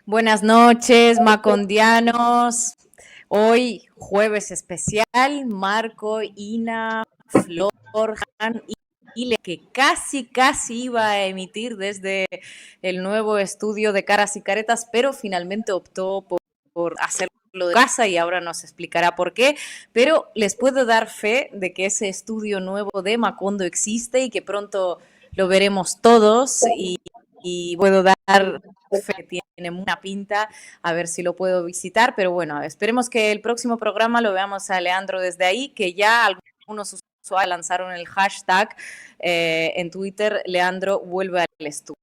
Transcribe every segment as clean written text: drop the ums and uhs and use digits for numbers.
Buenas noches, macondianos. Hoy, jueves especial, Marco, Ina, Flor, Han y Ile, que casi iba a emitir desde el nuevo estudio de Caras y Caretas, pero finalmente optó por hacerlo de casa y ahora nos explicará por qué. Pero les puedo dar fe de que ese estudio nuevo de Macondo existe y que pronto lo veremos todos y puedo dar fe que tiene una pinta, a ver si lo puedo visitar, pero bueno, esperemos que el próximo programa lo veamos a Leandro desde ahí, que ya algunos usuarios lanzaron el hashtag en Twitter, Leandro vuelve al estudio.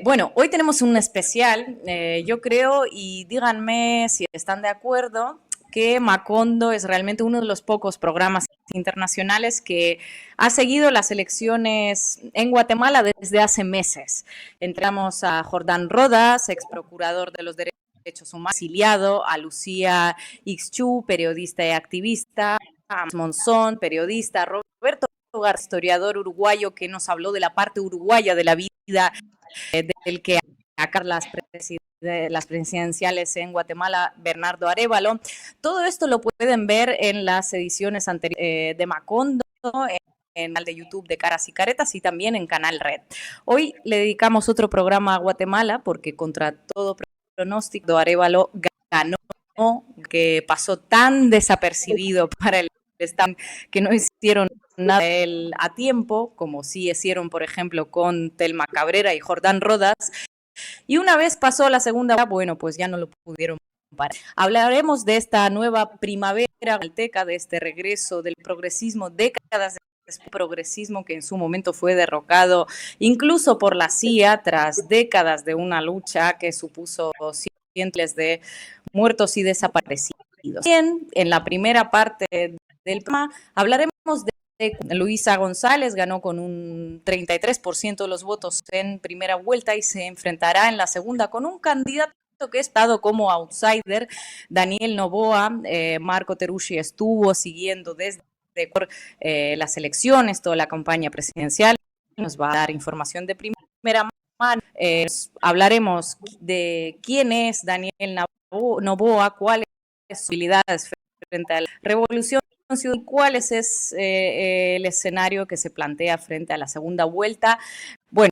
Bueno, hoy tenemos un especial, yo creo, y díganme si están de acuerdo, que Macondo es realmente uno de los pocos programas internacionales que ha seguido las elecciones en Guatemala desde hace meses. Entramos a Jordán Rodas, ex procurador de los derechos humanos, exiliado, a Lucía Ixchú, periodista y activista, a Monzón, periodista, Roberto García, historiador uruguayo que nos habló de la parte uruguaya de la vida del que acá las presidenciales en Guatemala, Bernardo Arévalo. Todo esto lo pueden ver en las ediciones anteriores de Macondo, en el canal de YouTube de Caras y Caretas y también en Canal Red. Hoy le dedicamos otro programa a Guatemala porque contra todo pronóstico Arévalo ganó, que pasó tan desapercibido para el Estado que no hicieron nada de él a tiempo, como sí hicieron, por ejemplo, con Telma Cabrera y Jordán Rodas. Y una vez pasó la segunda, bueno, pues ya no lo pudieron parar. Hablaremos de esta nueva primavera guatemalteca, de este regreso del progresismo, décadas de progresismo que en su momento fue derrocado incluso por la CIA tras décadas de una lucha que supuso cientos de muertos y desaparecidos. Bien, en la primera parte del programa hablaremos de Luisa González, ganó con un 33% de los votos en primera vuelta y se enfrentará en la segunda con un candidato que ha estado como outsider, Daniel Noboa. Marco Teruggi estuvo siguiendo desde las elecciones, toda la campaña presidencial, nos va a dar información de primera mano. Hablaremos de quién es Daniel Noboa, cuáles son sus habilidades frente a la revolución y cuál es el escenario que se plantea frente a la segunda vuelta. Bueno,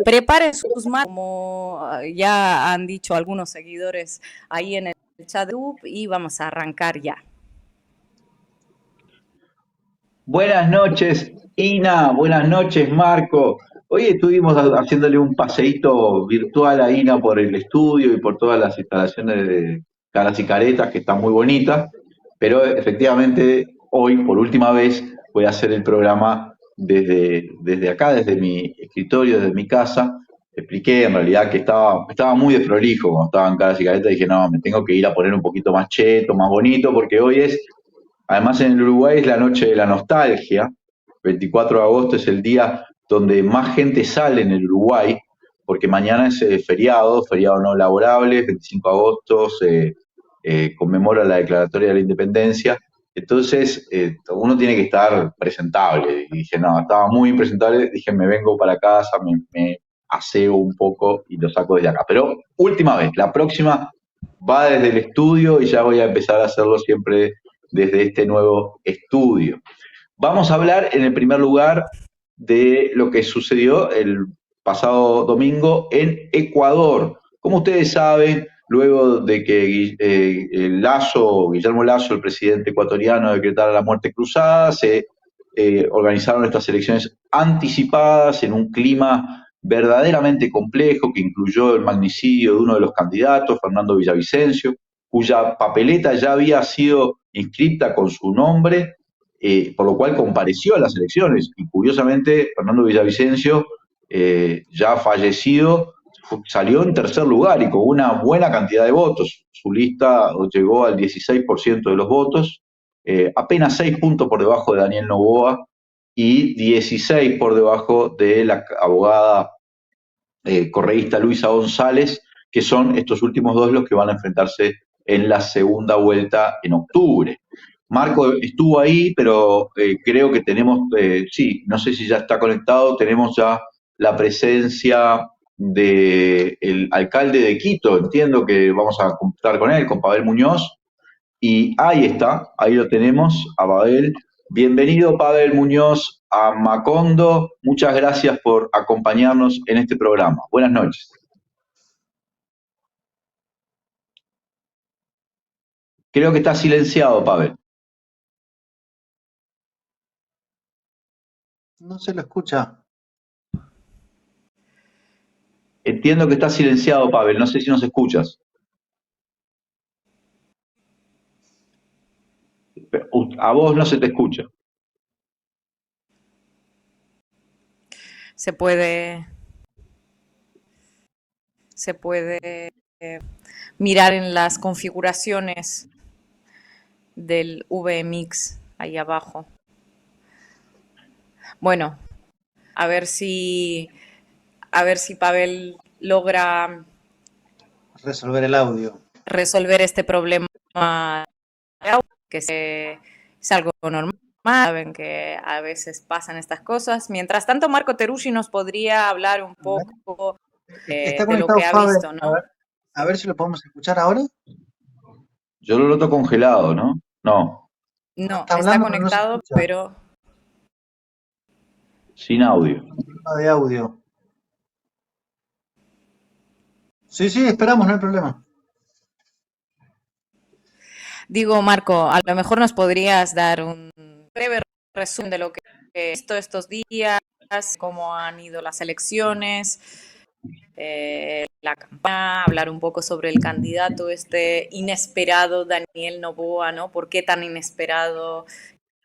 preparen sus manos, como ya han dicho algunos seguidores ahí en el chat de YouTube, y vamos a arrancar ya. Buenas noches, Ina. Buenas noches, Marco. Hoy estuvimos haciéndole un paseíto virtual a Ina por el estudio y por todas las instalaciones de Caras y Caretas, que están muy bonitas, pero efectivamente hoy, por última vez, voy a hacer el programa desde acá, desde mi escritorio, desde mi casa. Expliqué en realidad que estaba muy desprolijo cuando estaba en Caras y Caretas. Dije, no, me tengo que ir a poner un poquito más cheto, más bonito, porque hoy es. Además, en el Uruguay es la noche de la nostalgia. 24 de agosto es el día donde más gente sale en el Uruguay, porque mañana es feriado no laborable. 25 de agosto se conmemora la declaratoria de la independencia. Entonces, uno tiene que estar presentable. Y dije, no, estaba muy impresentable. Dije, me vengo para casa, me aseo un poco y lo saco desde acá. Pero última vez, la próxima va desde el estudio y ya voy a empezar a hacerlo siempre desde este nuevo estudio. Vamos a hablar en el primer lugar de lo que sucedió el pasado domingo en Ecuador. Como ustedes saben, luego de que Guillermo Lasso, el presidente ecuatoriano, decretara la muerte cruzada, se organizaron estas elecciones anticipadas en un clima verdaderamente complejo que incluyó el magnicidio de uno de los candidatos, Fernando Villavicencio, cuya papeleta ya había sido inscripta con su nombre, por lo cual compareció a las elecciones. Y curiosamente, Fernando Villavicencio, ya fallecido, salió en tercer lugar y con una buena cantidad de votos. Su lista llegó al 16% de los votos, apenas 6 puntos por debajo de Daniel Noboa y 16 por debajo de la abogada correísta Luisa González, que son estos últimos dos los que van a enfrentarse en la segunda vuelta en octubre. Marco estuvo ahí, pero creo que tenemos, sí, no sé si ya está conectado, tenemos ya la presencia del alcalde de Quito. Entiendo que vamos a contar con él, con Pavel Muñoz. Y ahí está, ahí lo tenemos, a Pavel. Bienvenido, Pavel Muñoz, a Macondo. Muchas gracias por acompañarnos en este programa. Buenas noches. Creo que está silenciado, Pavel. No se lo escucha. Entiendo que está silenciado, Pavel. No sé si nos escuchas. A vos no se te escucha. Se puede mirar en las configuraciones del VMix ahí abajo. Bueno, a ver si Pavel logra Resolver el audio. resolver este problema de audio, que es algo normal. Saben que a veces pasan estas cosas. Mientras tanto, Marco Teruggi nos podría hablar un poco Está de lo conectado que ha Pavel. visto, ¿no? A ver si lo podemos escuchar ahora. Yo lo noto congelado, ¿no? No. No, Está está hablando, pero no se conectado, escucha. pero Sin audio. Un problema de audio. Sí, esperamos, no hay problema. digo, Marco, a lo mejor nos podrías dar un breve resumen de lo que he visto estos días, cómo han ido las elecciones, la campaña, hablar un poco sobre el candidato este inesperado, Daniel Noboa, ¿no? ¿Por qué tan inesperado?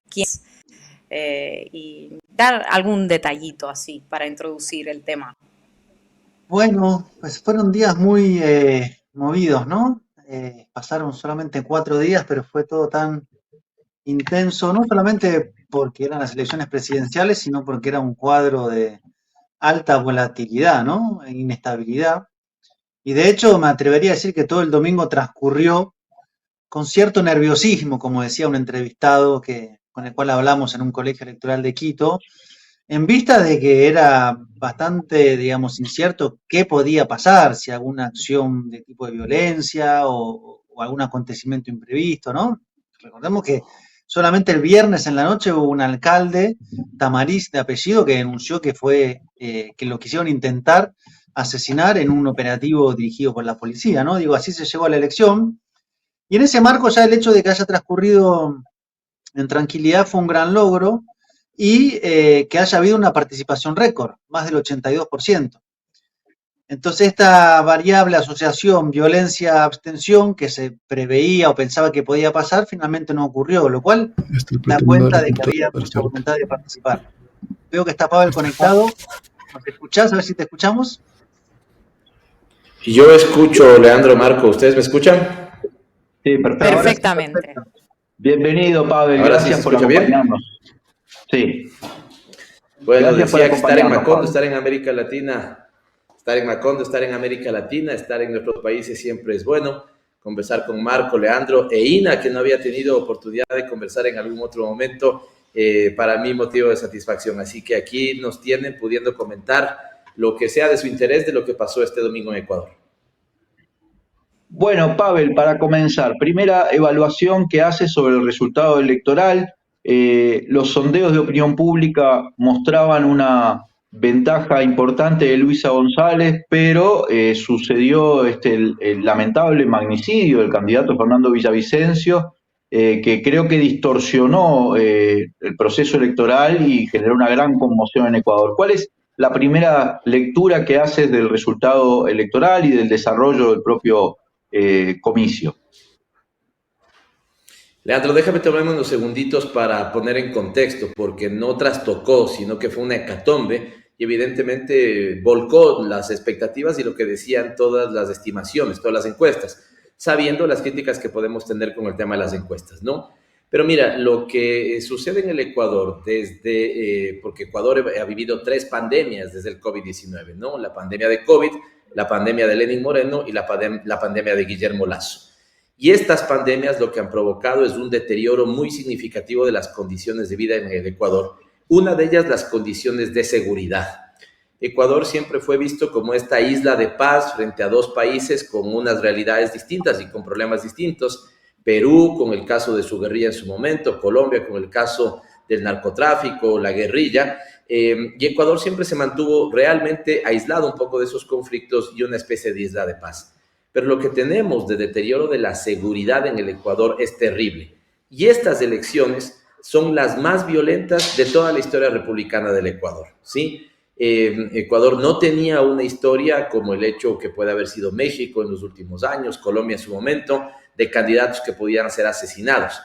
¿Quién es? Y dar algún detallito así para introducir el tema. Bueno, pues fueron días muy movidos, ¿no? Pasaron solamente 4 días, pero fue todo tan intenso, no solamente porque eran las elecciones presidenciales, sino porque era un cuadro de alta volatilidad, ¿no? E inestabilidad. Y de hecho me atrevería a decir que todo el domingo transcurrió con cierto nerviosismo, como decía un entrevistado con el cual hablamos en un colegio electoral de Quito, en vista de que era bastante, digamos, incierto qué podía pasar, si alguna acción de tipo de violencia o algún acontecimiento imprevisto, ¿no? Recordemos que solamente el viernes en la noche hubo un alcalde, Tamariz de apellido, que denunció que que lo quisieron intentar asesinar en un operativo dirigido por la policía, ¿no? Digo, así se llegó a la elección. Y en ese marco ya el hecho de que haya transcurrido en tranquilidad fue un gran logro y que haya habido una participación récord, más del 82%. Entonces esta variable asociación violencia-abstención que se preveía o pensaba que podía pasar, finalmente no ocurrió, lo cual da cuenta de que había mucha voluntad de participar. Veo que está Pavel conectado. ¿Nos escuchás? A ver si te escuchamos. Yo escucho, Leandro, Marco. ¿Ustedes me escuchan? Sí, perfecto. Perfectamente. Perfecto. Bienvenido, Pavel. Ahora Gracias sí se por escucha bien. acompañarnos. Sí. Bueno, Gracias por decía que estar en acompañarnos, Macondo, Pavel. estar en América Latina, estar en Macondo, estar en América Latina, estar en nuestros países siempre es bueno. Conversar con Marco, Leandro e Ina, que no había tenido oportunidad de conversar en algún otro momento, para mí motivo de satisfacción. Así que aquí nos tienen pudiendo comentar lo que sea de su interés de lo que pasó este domingo en Ecuador. Bueno, Pavel, para comenzar, primera evaluación que hace sobre el resultado electoral. Los sondeos de opinión pública mostraban una ventaja importante de Luisa González, pero sucedió el lamentable magnicidio del candidato Fernando Villavicencio, que creo que distorsionó el proceso electoral y generó una gran conmoción en Ecuador. ¿Cuál es la primera lectura que haces del resultado electoral y del desarrollo del propio comicio? Leandro, déjame tomarme unos segunditos para poner en contexto, porque no trastocó, sino que fue una hecatombe y evidentemente volcó las expectativas y lo que decían todas las estimaciones, todas las encuestas, sabiendo las críticas que podemos tener con el tema de las encuestas, ¿no? Pero mira, lo que sucede en el Ecuador, porque Ecuador ha vivido 3 pandemias desde el COVID-19, ¿no? La pandemia de COVID, la pandemia de Lenín Moreno y la pandemia de Guillermo Lasso. Y estas pandemias lo que han provocado es un deterioro muy significativo de las condiciones de vida en el Ecuador. Una de ellas, las condiciones de seguridad. Ecuador siempre fue visto como esta isla de paz frente a dos países con unas realidades distintas y con problemas distintos. Perú con el caso de su guerrilla en su momento, Colombia con el caso del narcotráfico, la guerrilla, y Ecuador siempre se mantuvo realmente aislado un poco de esos conflictos y una especie de isla de paz. Pero lo que tenemos de deterioro de la seguridad en el Ecuador es terrible. Y estas elecciones son las más violentas de toda la historia republicana del Ecuador, ¿sí? Ecuador no tenía una historia como el hecho que puede haber sido México en los últimos años, Colombia en su momento, de candidatos que podían ser asesinados.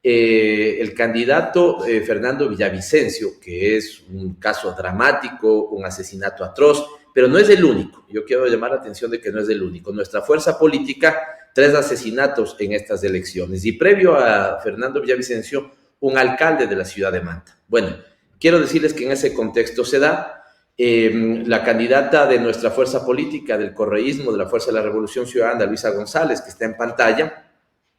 El candidato Fernando Villavicencio, que es un caso dramático, un asesinato atroz, pero no es el único. Yo quiero llamar la atención de que no es el único. Nuestra fuerza política, 3 asesinatos en estas elecciones. Y previo a Fernando Villavicencio, un alcalde de la ciudad de Manta. Bueno, quiero decirles que en ese contexto se da la candidata de nuestra fuerza política, del correísmo, de la Fuerza de la Revolución Ciudadana, Luisa González, que está en pantalla.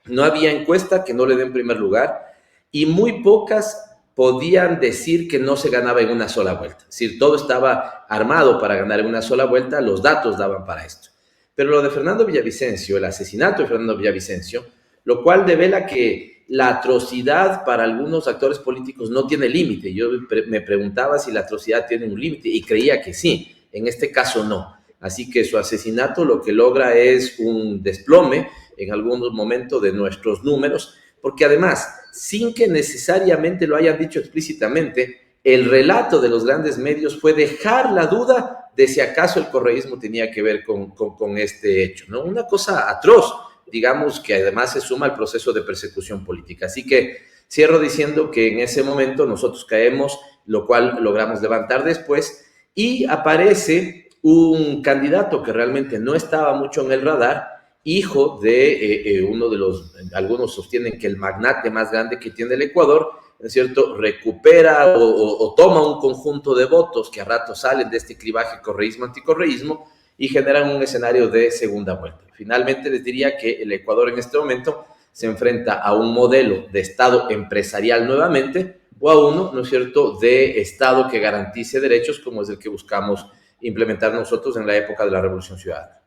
No había encuesta que no le den primer lugar y muy pocas podían decir que no se ganaba en una sola vuelta. Es decir, todo estaba armado para ganar en una sola vuelta, los datos daban para esto. Pero lo de Fernando Villavicencio, el asesinato de Fernando Villavicencio, lo cual devela que la atrocidad para algunos actores políticos no tiene límite. Yo me preguntaba si la atrocidad tiene un límite y creía que sí. En este caso no. Así que su asesinato lo que logra es un desplome en algunos momentos de nuestros números, porque además, sin que necesariamente lo hayan dicho explícitamente, el relato de los grandes medios fue dejar la duda de si acaso el correísmo tenía que ver con este hecho, ¿no? Una cosa atroz, digamos, que además se suma al proceso de persecución política. Así que cierro diciendo que en ese momento nosotros caemos, lo cual logramos levantar después, y aparece un candidato que realmente no estaba mucho en el radar, hijo de uno de los, algunos sostienen que el magnate más grande que tiene el Ecuador, ¿es cierto?, recupera o toma un conjunto de votos que a ratos salen de este clivaje correísmo-anticorreísmo y generan un escenario de segunda vuelta. Finalmente les diría que el Ecuador en este momento se enfrenta a un modelo de Estado empresarial nuevamente o a uno, ¿no es cierto?, de Estado que garantice derechos como es el que buscamos implementar nosotros en la época de la Revolución Ciudadana.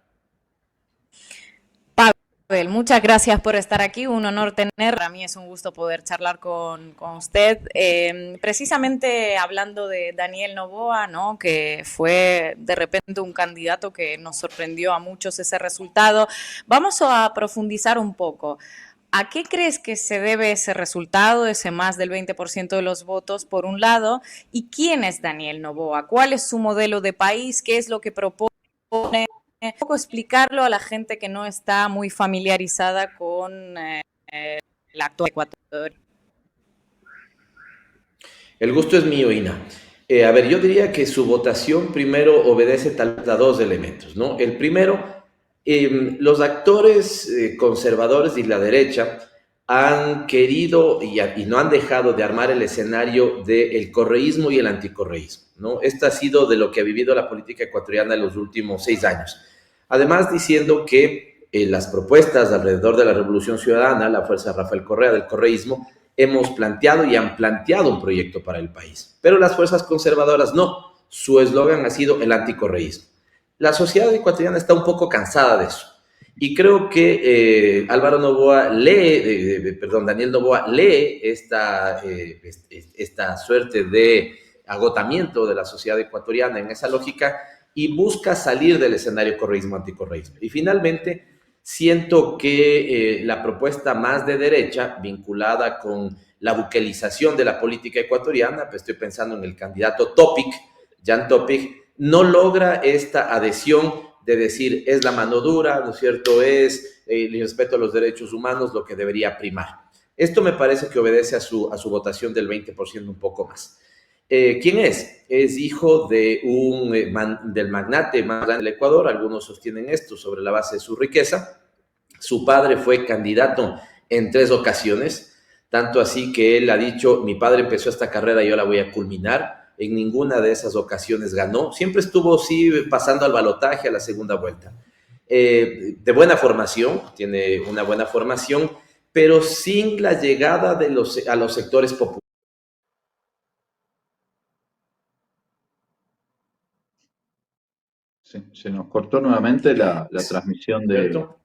Pavel, muchas gracias por estar aquí, un honor tener, para mí es un gusto poder charlar con usted. Precisamente hablando de Daniel Noboa, ¿no?, que fue de repente un candidato que nos sorprendió a muchos ese resultado, vamos a profundizar un poco. ¿A qué crees que se debe ese resultado, ese más del 20% de los votos, por un lado? ¿Y quién es Daniel Noboa? ¿Cuál es su modelo de país? ¿Qué es lo que propone? Un poco explicarlo a la gente que no está muy familiarizada con el actual Ecuador. El gusto es mío, Ina. A ver, yo diría que su votación primero obedece tal vez a 2 elementos, ¿no? El primero, los actores conservadores y la derecha han querido y no han dejado de armar el escenario del correísmo y el anticorreísmo, ¿no? Esto ha sido de lo que ha vivido la política ecuatoriana en los últimos 6 años. Además, diciendo que las propuestas alrededor de la Revolución Ciudadana, la fuerza de Rafael Correa del correísmo, hemos planteado y han planteado un proyecto para el país. Pero las fuerzas conservadoras no. Su eslogan ha sido el anticorreísmo. La sociedad ecuatoriana está un poco cansada de eso. Y creo que Daniel Noboa lee esta suerte de agotamiento de la sociedad ecuatoriana en esa lógica y busca salir del escenario correísmo-anticorreísmo. Y finalmente, siento que la propuesta más de derecha, vinculada con la buquelización de la política ecuatoriana, pues estoy pensando en el candidato Topic, Jan Topic, no logra esta adhesión de decir es la mano dura, ¿no es cierto?, es el respeto a los derechos humanos lo que debería primar. Esto me parece que obedece a su votación del 20% un poco más. ¿Quién es? Es hijo de del magnate más grande del Ecuador, algunos sostienen esto sobre la base de su riqueza. Su padre fue candidato en 3 ocasiones, tanto así que él ha dicho, mi padre empezó esta carrera y yo la voy a culminar. En ninguna de esas ocasiones ganó, siempre estuvo sí pasando al balotaje a la segunda vuelta. De buena formación, tiene una buena formación, pero sin la llegada a los sectores populares. Se nos cortó nuevamente la transmisión de... ¿Cierto?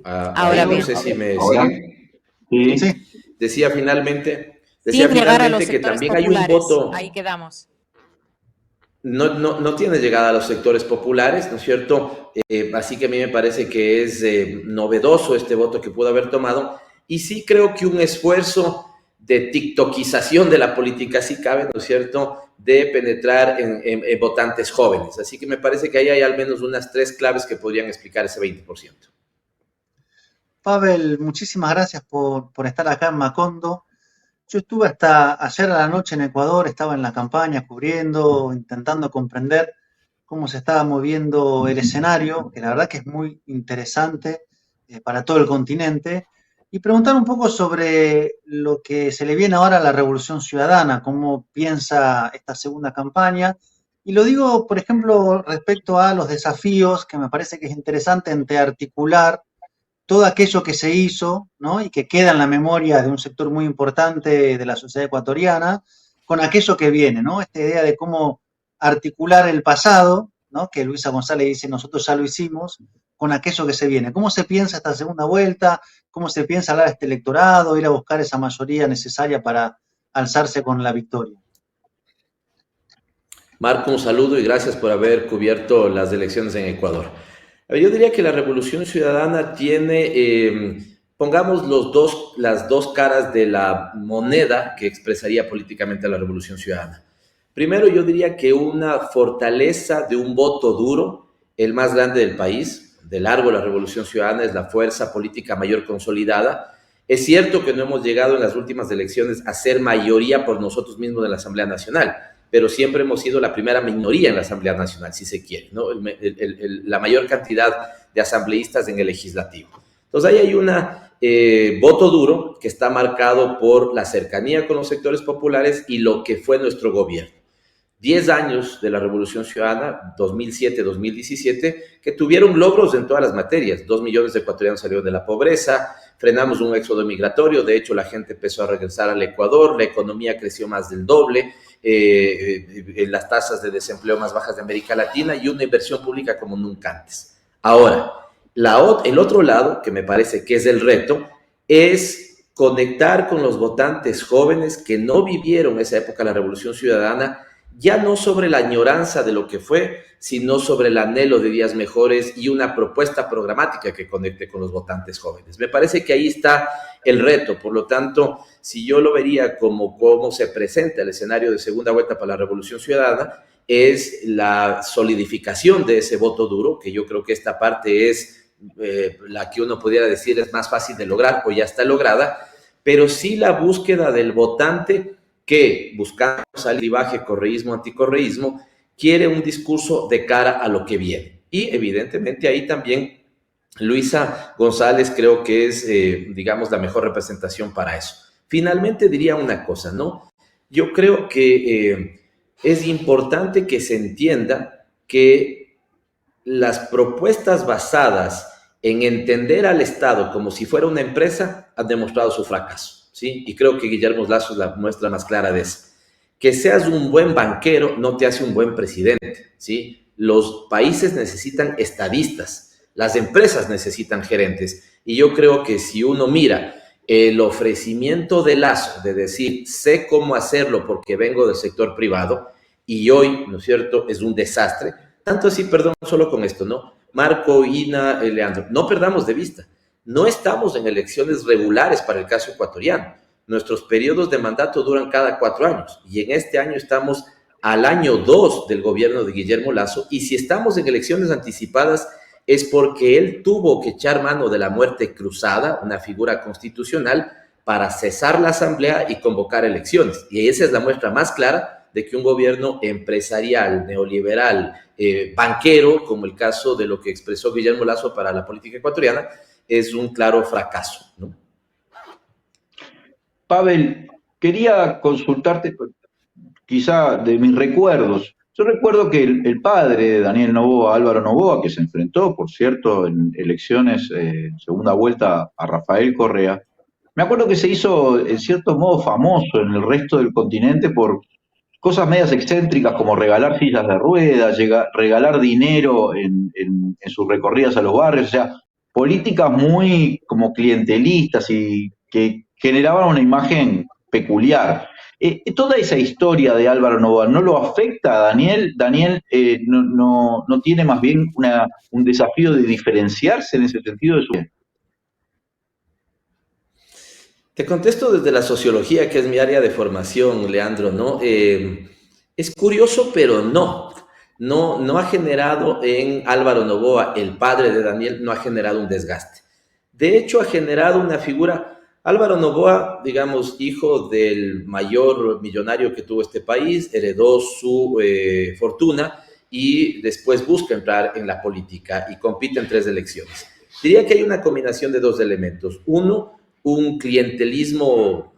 Ahora No bien. sé si me Ahora, siguen. sí, Sí, Decía finalmente, Sin llegar a los que sectores también hay un populares. voto. Ahí quedamos. No tiene llegada a los sectores populares, ¿no es cierto? Así que a mí me parece que es novedoso este voto que pudo haber tomado. Y sí creo que un esfuerzo de tiktokización de la política sí cabe, ¿no es cierto?, de penetrar en votantes jóvenes. Así que me parece que ahí hay al menos unas 3 claves que podrían explicar ese 20%. Pavel, muchísimas gracias por estar acá en Macondo. Yo estuve hasta ayer a la noche en Ecuador, estaba en la campaña cubriendo, intentando comprender cómo se estaba moviendo el escenario, que la verdad que es muy interesante para todo el continente, y preguntar un poco sobre lo que se le viene ahora a la Revolución Ciudadana, cómo piensa esta segunda campaña. Y lo digo, por ejemplo, respecto a los desafíos, que me parece que es interesante entre articular todo aquello que se hizo, ¿no? Y que queda en la memoria de un sector muy importante de la sociedad ecuatoriana, con aquello que viene, ¿no? Esta idea de cómo articular el pasado, ¿no? Que Luisa González dice, nosotros ya lo hicimos, con aquello que se viene. ¿Cómo se piensa esta segunda vuelta? ¿Cómo se piensa hablar a este electorado, ir a buscar esa mayoría necesaria para alzarse con la victoria? Marco, un saludo y gracias por haber cubierto las elecciones en Ecuador. Yo diría que la Revolución Ciudadana tiene, pongamos las dos caras de la moneda que expresaría políticamente la Revolución Ciudadana. Primero, yo diría que una fortaleza de un voto duro, el más grande del país. De largo, la Revolución Ciudadana es la fuerza política mayor consolidada. Es cierto que no hemos llegado en las últimas elecciones a ser mayoría por nosotros mismos en la Asamblea Nacional, pero siempre hemos sido la primera minoría en la Asamblea Nacional, si se quiere, ¿no? La mayor cantidad de asambleístas en el legislativo. Entonces ahí hay un voto duro que está marcado por la cercanía con los sectores populares y lo que fue nuestro gobierno. 10 años de la Revolución Ciudadana, 2007-2017, que tuvieron logros en todas las materias. 2 millones de ecuatorianos salieron de la pobreza, frenamos un éxodo migratorio, de hecho la gente empezó a regresar al Ecuador, la economía creció más del doble, las tasas de desempleo más bajas de América Latina y una inversión pública como nunca antes. Ahora, el otro lado, que me parece que es el reto, es conectar con los votantes jóvenes que no vivieron esa época de la Revolución Ciudadana, ya no sobre la añoranza de lo que fue, sino sobre el anhelo de días mejores y una propuesta programática que conecte con los votantes jóvenes. Me parece que ahí está el reto. Por lo tanto, si yo lo vería como cómo se presenta el escenario de segunda vuelta para la Revolución Ciudadana, es la solidificación de ese voto duro, que yo creo que esta parte es la que uno pudiera decir es más fácil de lograr o ya está lograda, pero sí la búsqueda del votante que, buscando salivaje, correísmo, anticorreísmo, quiere un discurso de cara a lo que viene. Y evidentemente ahí también Luisa González creo que es, digamos, la mejor representación para eso. Finalmente diría una cosa, ¿no? Yo creo que es importante que se entienda que las propuestas basadas en entender al Estado como si fuera una empresa han demostrado su fracaso. ¿Sí? Y creo que Guillermo Lasso es la muestra más clara de eso. Que seas un buen banquero no te hace un buen presidente, ¿sí? Los países necesitan estadistas, las empresas necesitan gerentes. Y yo creo que si uno mira el ofrecimiento de Lasso, de decir, sé cómo hacerlo porque vengo del sector privado, y hoy, ¿no es cierto?, es un desastre. Tanto así, perdón, solo con esto, ¿no? Marco, Ina, Leandro, no perdamos de vista. No estamos en elecciones regulares para el caso ecuatoriano. Nuestros periodos de mandato duran cada 4 años y en este año estamos al año 2 del gobierno de Guillermo Lasso, y si estamos en elecciones anticipadas es porque él tuvo que echar mano de la muerte cruzada, una figura constitucional, para cesar la asamblea y convocar elecciones. Y esa es la muestra más clara de que un gobierno empresarial, neoliberal, banquero, como el caso de lo que expresó Guillermo Lasso para la política ecuatoriana, es un claro fracaso, ¿no? Pavel, quería consultarte quizá de mis recuerdos. Yo recuerdo que el padre de Daniel Noboa, Álvaro Noboa, que se enfrentó, por cierto, en elecciones, segunda vuelta a Rafael Correa, me acuerdo que se hizo en cierto modo famoso en el resto del continente por cosas medias excéntricas como regalar sillas de ruedas, regalar dinero en sus recorridas a los barrios, o sea, políticas muy como clientelistas y que generaban una imagen peculiar. Toda esa historia de Álvaro Noboa, ¿no lo afecta a Daniel? ¿Daniel no tiene más bien un desafío de diferenciarse en ese sentido de su... Te contesto desde la sociología, que es mi área de formación, Leandro, ¿no? Es curioso, pero no ha generado en Álvaro Noboa, el padre de Daniel, no ha generado un desgaste. De hecho, ha generado una figura, Álvaro Noboa, digamos, hijo del mayor millonario que tuvo este país, heredó su fortuna y después busca entrar en la política y compite en 3 elecciones. Diría que hay una combinación de 2 elementos. Uno, un clientelismo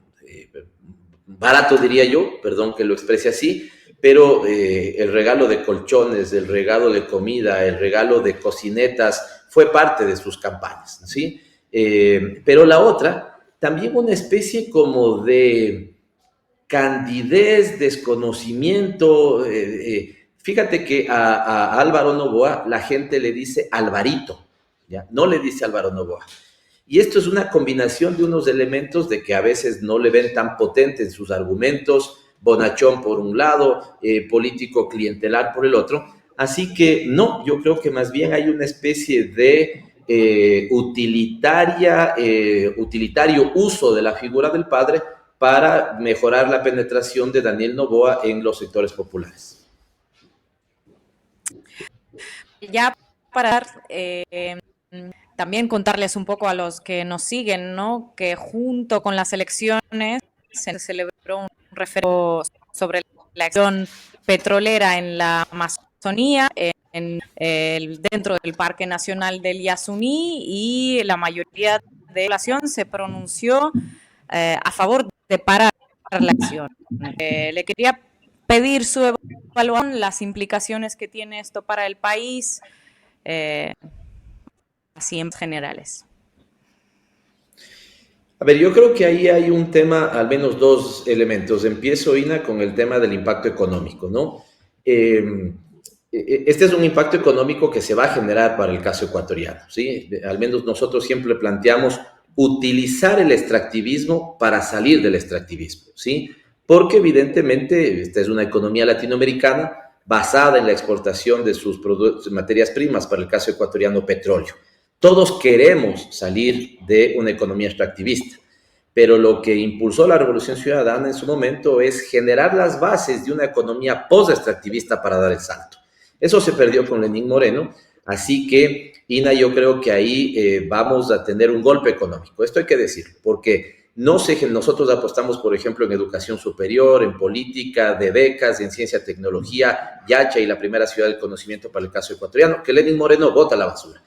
barato, diría yo, perdón que lo exprese así, pero el regalo de colchones, el regalo de comida, el regalo de cocinetas fue parte de sus campañas, ¿sí? Pero la otra, también una especie como de candidez, desconocimiento. Fíjate que a Álvaro Noboa la gente le dice Alvarito, ¿ya? No le dice Álvaro Noboa. Y esto es una combinación de unos elementos de que a veces no le ven tan potente en sus argumentos, bonachón por un lado, político clientelar por el otro. Así que no, yo creo que más bien hay una especie de utilitario uso de la figura del padre para mejorar la penetración de Daniel Noboa en los sectores populares. Ya para también contarles un poco a los que nos siguen, ¿no? Que junto con las elecciones se celebró un referendo sobre la acción petrolera en la Amazonía, dentro del Parque Nacional del Yasuní, y la mayoría de la población se pronunció a favor de parar la acción. Le quería pedir su evaluación, las implicaciones que tiene esto para el país, así en generales. A ver, yo creo que ahí hay un tema, al menos 2 elementos. Empiezo, Ina, con el tema del impacto económico, ¿no? Este es un impacto económico que se va a generar para el caso ecuatoriano, ¿sí? Al menos nosotros siempre planteamos utilizar el extractivismo para salir del extractivismo, ¿sí? Porque evidentemente esta es una economía latinoamericana basada en la exportación de sus materias primas, para el caso ecuatoriano, petróleo. Todos queremos salir de una economía extractivista, pero lo que impulsó la Revolución Ciudadana en su momento es generar las bases de una economía post-extractivista para dar el salto. Eso se perdió con Lenín Moreno, así que, Ina, yo creo que ahí vamos a tener un golpe económico. Esto hay que decirlo, porque nosotros apostamos, por ejemplo, en educación superior, en política de becas, en ciencia, tecnología, Yacha y la primera ciudad del conocimiento para el caso ecuatoriano, que Lenín Moreno bota a la basura.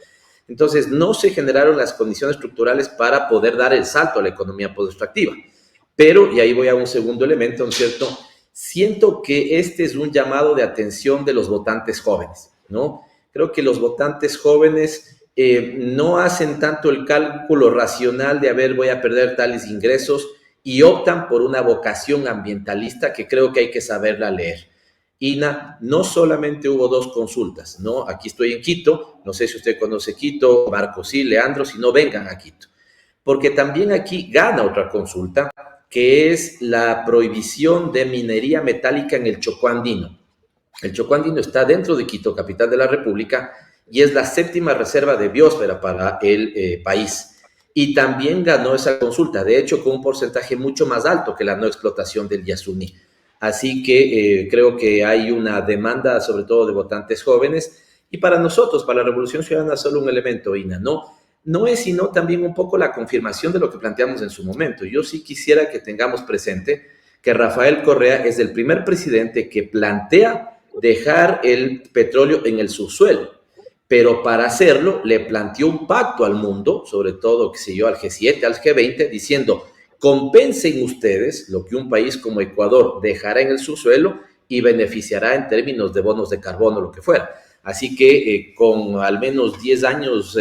Entonces, no se generaron las condiciones estructurales para poder dar el salto a la economía post-extractiva. Pero, y ahí voy a un segundo elemento, ¿no es cierto? Siento que este es un llamado de atención de los votantes jóvenes, ¿no? Creo que los votantes jóvenes no hacen tanto el cálculo racional de, a ver, voy a perder tales ingresos, y optan por una vocación ambientalista que creo que hay que saberla leer. Ina, no solamente hubo 2 consultas, ¿no? Aquí estoy en Quito, no sé si usted conoce Quito, Marco, sí, Leandro, si no, vengan a Quito. Porque también aquí gana otra consulta, que es la prohibición de minería metálica en el Chocó andino. El Chocó andino está dentro de Quito, capital de la República, y es la 7ª reserva de biosfera para el país. Y también ganó esa consulta, de hecho, con un porcentaje mucho más alto que la no explotación del Yasuní. Así que creo que hay una demanda, sobre todo de votantes jóvenes, y para nosotros, para la Revolución Ciudadana, solo un elemento, Ina, no es sino también un poco la confirmación de lo que planteamos en su momento. Yo sí quisiera que tengamos presente que Rafael Correa es el primer presidente que plantea dejar el petróleo en el subsuelo, pero para hacerlo le planteó un pacto al mundo, sobre todo, qué sé yo, al G7, al G20, diciendo: compensen ustedes lo que un país como Ecuador dejará en el subsuelo y beneficiará en términos de bonos de carbono, lo que fuera. Así que con al menos 10 años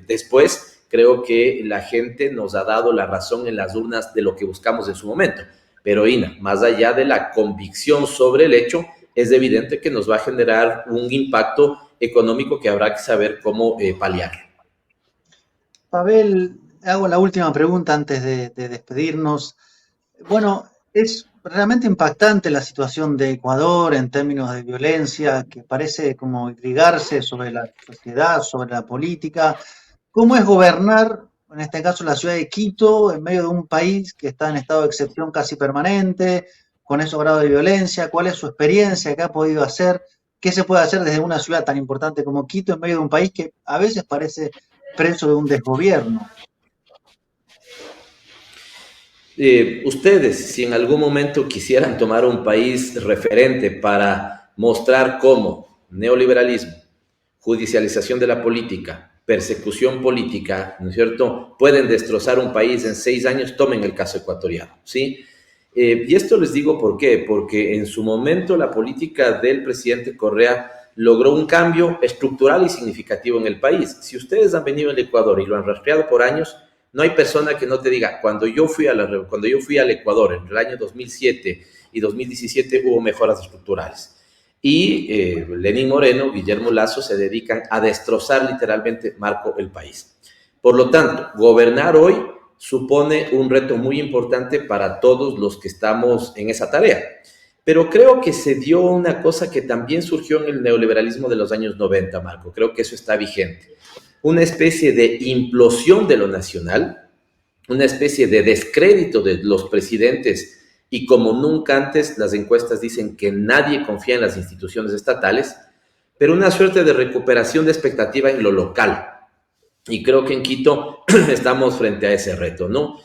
después, creo que la gente nos ha dado la razón en las urnas de lo que buscamos en su momento. Pero Ina, más allá de la convicción sobre el hecho, es evidente que nos va a generar un impacto económico que habrá que saber cómo paliar. Pavel, hago la última pregunta antes de despedirnos. Bueno, es realmente impactante la situación de Ecuador en términos de violencia, que parece como irrigarse sobre la sociedad, sobre la política. ¿Cómo es gobernar, en este caso la ciudad de Quito, en medio de un país que está en estado de excepción casi permanente, con esos grados de violencia? ¿Cuál es su experiencia? ¿Qué ha podido hacer? ¿Qué se puede hacer desde una ciudad tan importante como Quito en medio de un país que a veces parece preso de un desgobierno? Ustedes, si en algún momento quisieran tomar un país referente para mostrar cómo neoliberalismo, judicialización de la política, persecución política, ¿no es cierto?, pueden destrozar un país en 6 años, tomen el caso ecuatoriano, ¿sí? Y esto les digo por qué, porque en su momento la política del presidente Correa logró un cambio estructural y significativo en el país. Si ustedes han venido al Ecuador y lo han rastreado por años, no hay persona que no te diga, cuando yo fui al Ecuador en el año 2007 y 2017 hubo mejoras estructurales. Y Lenín Moreno, Guillermo Lazo se dedican a destrozar literalmente, Marco, el país. Por lo tanto, gobernar hoy supone un reto muy importante para todos los que estamos en esa tarea. Pero creo que se dio una cosa que también surgió en el neoliberalismo de los años 90, Marco. Creo que eso está vigente. Una especie de implosión de lo nacional, una especie de descrédito de los presidentes, y como nunca antes las encuestas dicen que nadie confía en las instituciones estatales, pero una suerte de recuperación de expectativa en lo local. Y creo que en Quito estamos frente a ese reto, ¿no?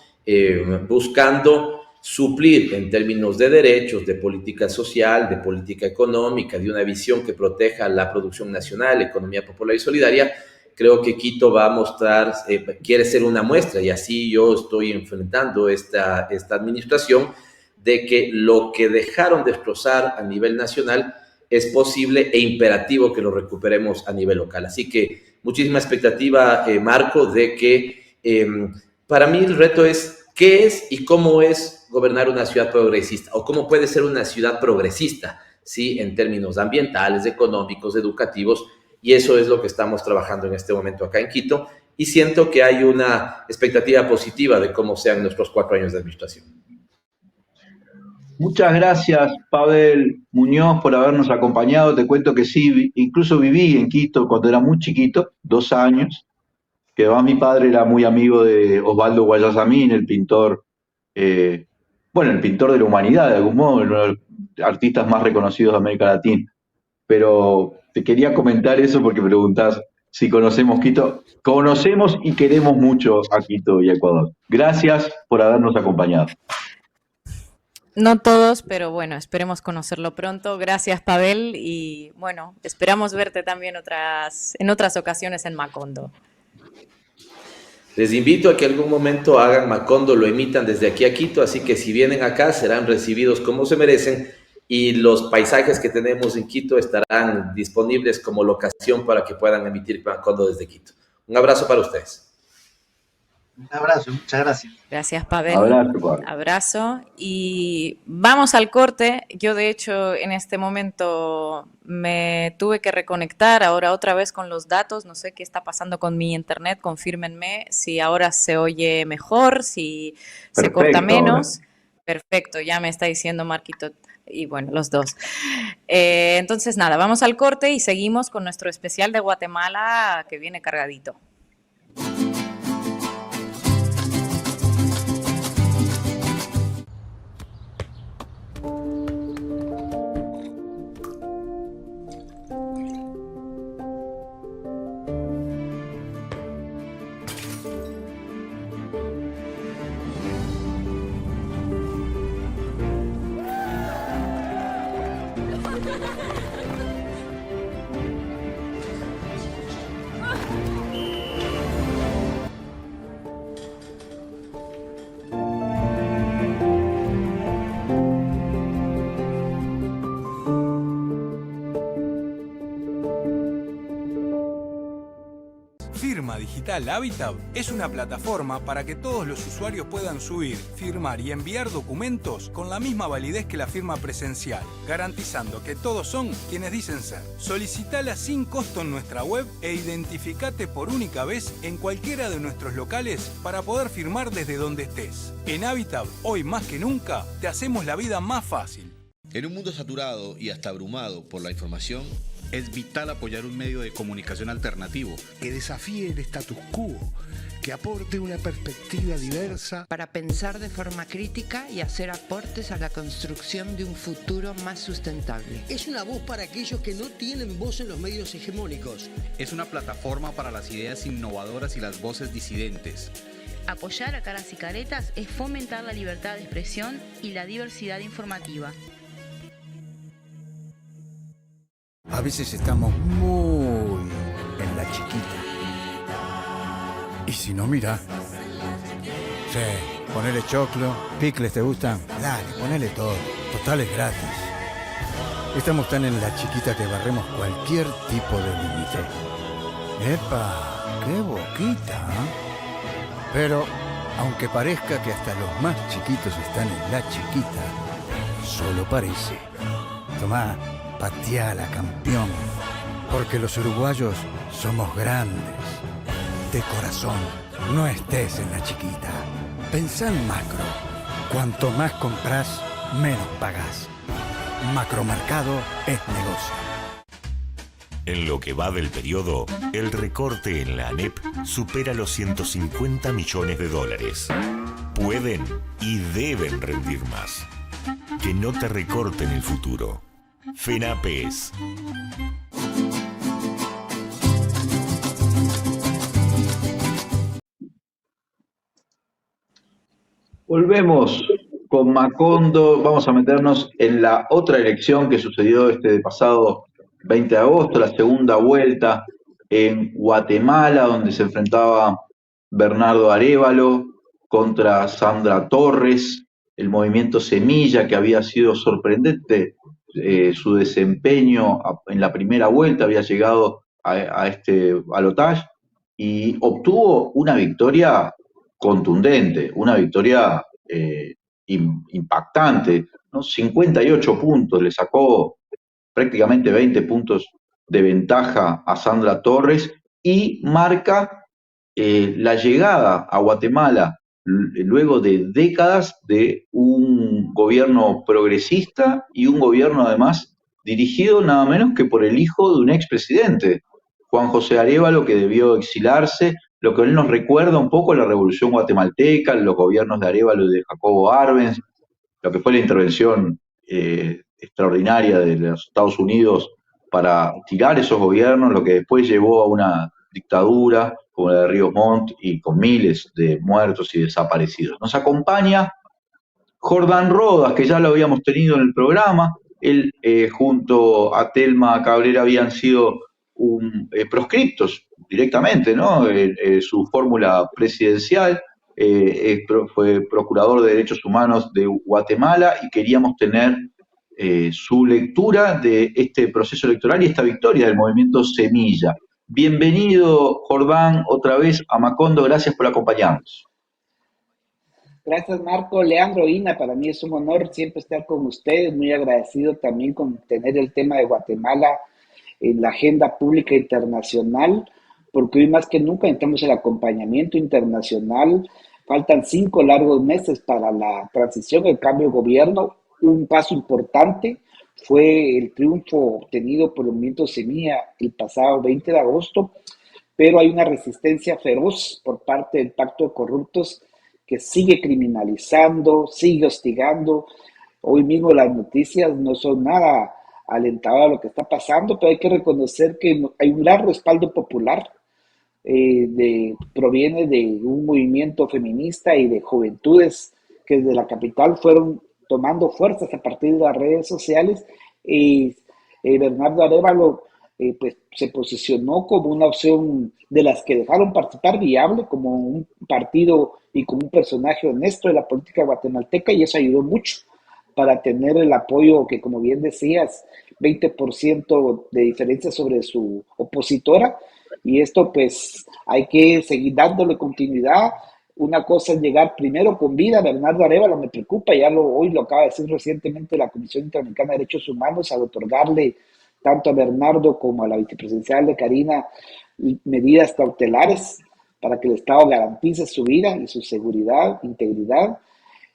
Buscando suplir en términos de derechos, de política social, de política económica, de una visión que proteja la producción nacional, la economía popular y solidaria. Creo que Quito va a mostrar, quiere ser una muestra, y así yo estoy enfrentando esta administración, de que lo que dejaron de destrozar a nivel nacional es posible e imperativo que lo recuperemos a nivel local. Así que muchísima expectativa, Marco, de que para mí el reto es qué es y cómo es gobernar una ciudad progresista, o cómo puede ser una ciudad progresista, ¿sí?, en términos ambientales, económicos, educativos, y eso es lo que estamos trabajando en este momento acá en Quito, y siento que hay una expectativa positiva de cómo sean nuestros 4 años de administración. Muchas gracias, Pavel Muñoz, por habernos acompañado. Te cuento que sí, incluso viví en Quito cuando era muy chiquito, 2 años, que además mi padre era muy amigo de Osvaldo Guayasamín, el pintor, el pintor de la humanidad, de algún modo, uno de los artistas más reconocidos de América Latina. Pero te quería comentar eso porque preguntás si conocemos Quito. Conocemos y queremos mucho a Quito y a Ecuador. Gracias por habernos acompañado. No todos, pero bueno, esperemos conocerlo pronto. Gracias, Pavel, y bueno, esperamos verte también en otras ocasiones en Macondo. Les invito a que algún momento hagan Macondo, lo emitan desde aquí a Quito, así que si vienen acá serán recibidos como se merecen, y los paisajes que tenemos en Quito estarán disponibles como locación para que puedan emitir Macondo desde Quito. Un abrazo para ustedes. Un abrazo, muchas gracias. Gracias, Pavel. Abrazo, Pavel. Abrazo. Y vamos al corte. Yo, de hecho, en este momento me tuve que reconectar ahora otra vez con los datos. No sé qué está pasando con mi internet. Confírmenme si ahora se oye mejor, si se corta menos. Ahora. Perfecto, ya me está diciendo Marquito. Y bueno, los dos. Entonces, nada, vamos al corte y seguimos con nuestro especial de Guatemala que viene cargadito. Firma Digital Habitat es una plataforma para que todos los usuarios puedan subir, firmar y enviar documentos con la misma validez que la firma presencial, garantizando que todos son quienes dicen ser. Solicitala sin costo en nuestra web e identificate por única vez en cualquiera de nuestros locales para poder firmar desde donde estés. En Habitat, hoy más que nunca, te hacemos la vida más fácil. En un mundo saturado y hasta abrumado por la información, es vital apoyar un medio de comunicación alternativo que desafíe el status quo, que aporte una perspectiva diversa para pensar de forma crítica y hacer aportes a la construcción de un futuro más sustentable. Es una voz para aquellos que no tienen voz en los medios hegemónicos. Es una plataforma para las ideas innovadoras y las voces disidentes. Apoyar a Caras y Caretas es fomentar la libertad de expresión y la diversidad informativa. A veces estamos muy en la chiquita. Y si no, mira. Sí, ponele choclo, picles, ¿te gustan? Dale, ponele todo. Total es gratis. Estamos tan en la chiquita que barremos cualquier tipo de límite. ¡Epa! ¡Qué boquita! ¿Eh? Pero, aunque parezca que hasta los más chiquitos están en la chiquita, solo parece. Tomá. Pateala, campeón, porque los uruguayos somos grandes. De corazón, no estés en la chiquita. Pensá en macro. Cuanto más compras, menos pagás. Macromercado es negocio. En lo que va del periodo, el recorte en la ANEP supera los 150 millones de dólares. Pueden y deben rendir más. Que no te recorten el futuro. FENAPES. Volvemos con Macondo. Vamos a meternos en la otra elección que sucedió este pasado 20 de agosto, la segunda vuelta en Guatemala, donde se enfrentaba Bernardo Arévalo contra Sandra Torres, el movimiento Semilla, que había sido sorprendente. Su desempeño en la primera vuelta, había llegado a este balotaje y obtuvo una victoria contundente, una victoria impactante, ¿no? 58 puntos, le sacó prácticamente 20 puntos de ventaja a Sandra Torres y marca la llegada a Guatemala luego de décadas de un gobierno progresista y un gobierno además dirigido nada menos que por el hijo de un expresidente, Juan José Arévalo, que debió exilarse, lo que él nos recuerda un poco a la Revolución Guatemalteca, los gobiernos de Arévalo y de Jacobo Arbenz, lo que fue la intervención extraordinaria de los Estados Unidos para tirar esos gobiernos, lo que después llevó a una dictadura como la de Ríos Montt y con miles de muertos y desaparecidos. Nos acompaña Jordán Rodas, que ya lo habíamos tenido en el programa. Él junto a Telma Cabrera habían sido proscriptos directamente, ¿no? Su fórmula presidencial, fue procurador de Derechos Humanos de Guatemala y queríamos tener su lectura de este proceso electoral y esta victoria del movimiento Semilla. Bienvenido, Jordán, otra vez a Macondo. Gracias por acompañarnos. Gracias, Marco. Leandro, Ina, para mí es un honor siempre estar con ustedes. Muy agradecido también con tener el tema de Guatemala en la agenda pública internacional, porque hoy más que nunca necesitamos el acompañamiento internacional. Faltan 5 largos meses para la transición, el cambio de gobierno. Un paso importante fue el triunfo obtenido por el movimiento Semilla el pasado 20 de agosto, pero hay una resistencia feroz por parte del Pacto de Corruptos que sigue criminalizando, sigue hostigando. Hoy mismo las noticias no son nada alentadoras a lo que está pasando, pero hay que reconocer que hay un gran respaldo popular, proviene de un movimiento feminista y de juventudes que desde la capital fueron tomando fuerzas a partir de las redes sociales. Bernardo Arévalo pues se posicionó como una opción de las que dejaron participar viable, como un partido y como un personaje honesto de la política guatemalteca, y eso ayudó mucho para tener el apoyo que, como bien decías, 20% de diferencia sobre su opositora, Y esto pues hay que seguir dándole continuidad. Una cosa es llegar primero con vida. Bernardo Arévalo me preocupa, hoy lo acaba de decir recientemente la Comisión Interamericana de Derechos Humanos al otorgarle tanto a Bernardo como a la vicepresidencial de Karina medidas cautelares para que el Estado garantice su vida y su seguridad, integridad.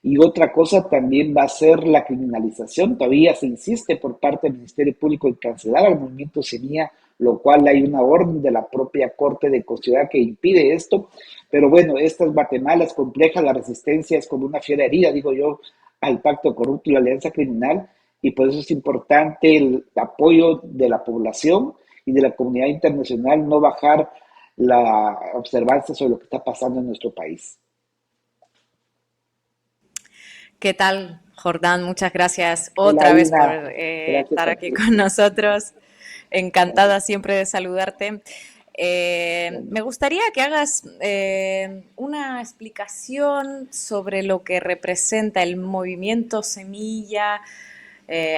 Y otra cosa también va a ser la criminalización. Todavía se insiste por parte del Ministerio Público en cancelar al movimiento Semilla, lo cual hay una orden de la propia Corte de Constitucionalidad que impide esto. Pero bueno, esta es Guatemala, es compleja, la resistencia es como una fiera herida, digo yo, al pacto corrupto y la alianza criminal, y por eso es importante el apoyo de la población y de la comunidad internacional, no bajar la observancia sobre lo que está pasando en nuestro país. ¿Qué tal, Jordán? Muchas gracias otra vez por estar aquí con nosotros. Encantada siempre de saludarte. Me gustaría que hagas una explicación sobre lo que representa el movimiento Semilla,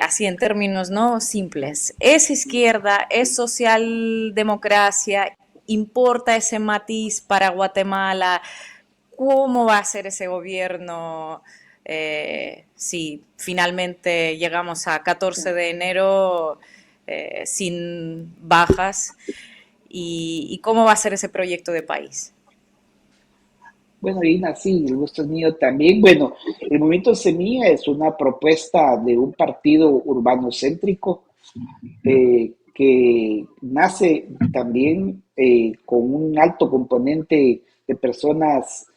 así en términos no simples. ¿Es izquierda? ¿Es socialdemocracia? ¿Importa ese matiz para Guatemala? ¿Cómo va a ser ese gobierno? Si finalmente llegamos a 14 de enero sin bajas, y cómo va a ser ese proyecto de país. Bueno, Ina, sí, el gusto es mío también. Bueno, el Movimiento Semilla es una propuesta de un partido urbanocéntrico que nace también con un alto componente de personas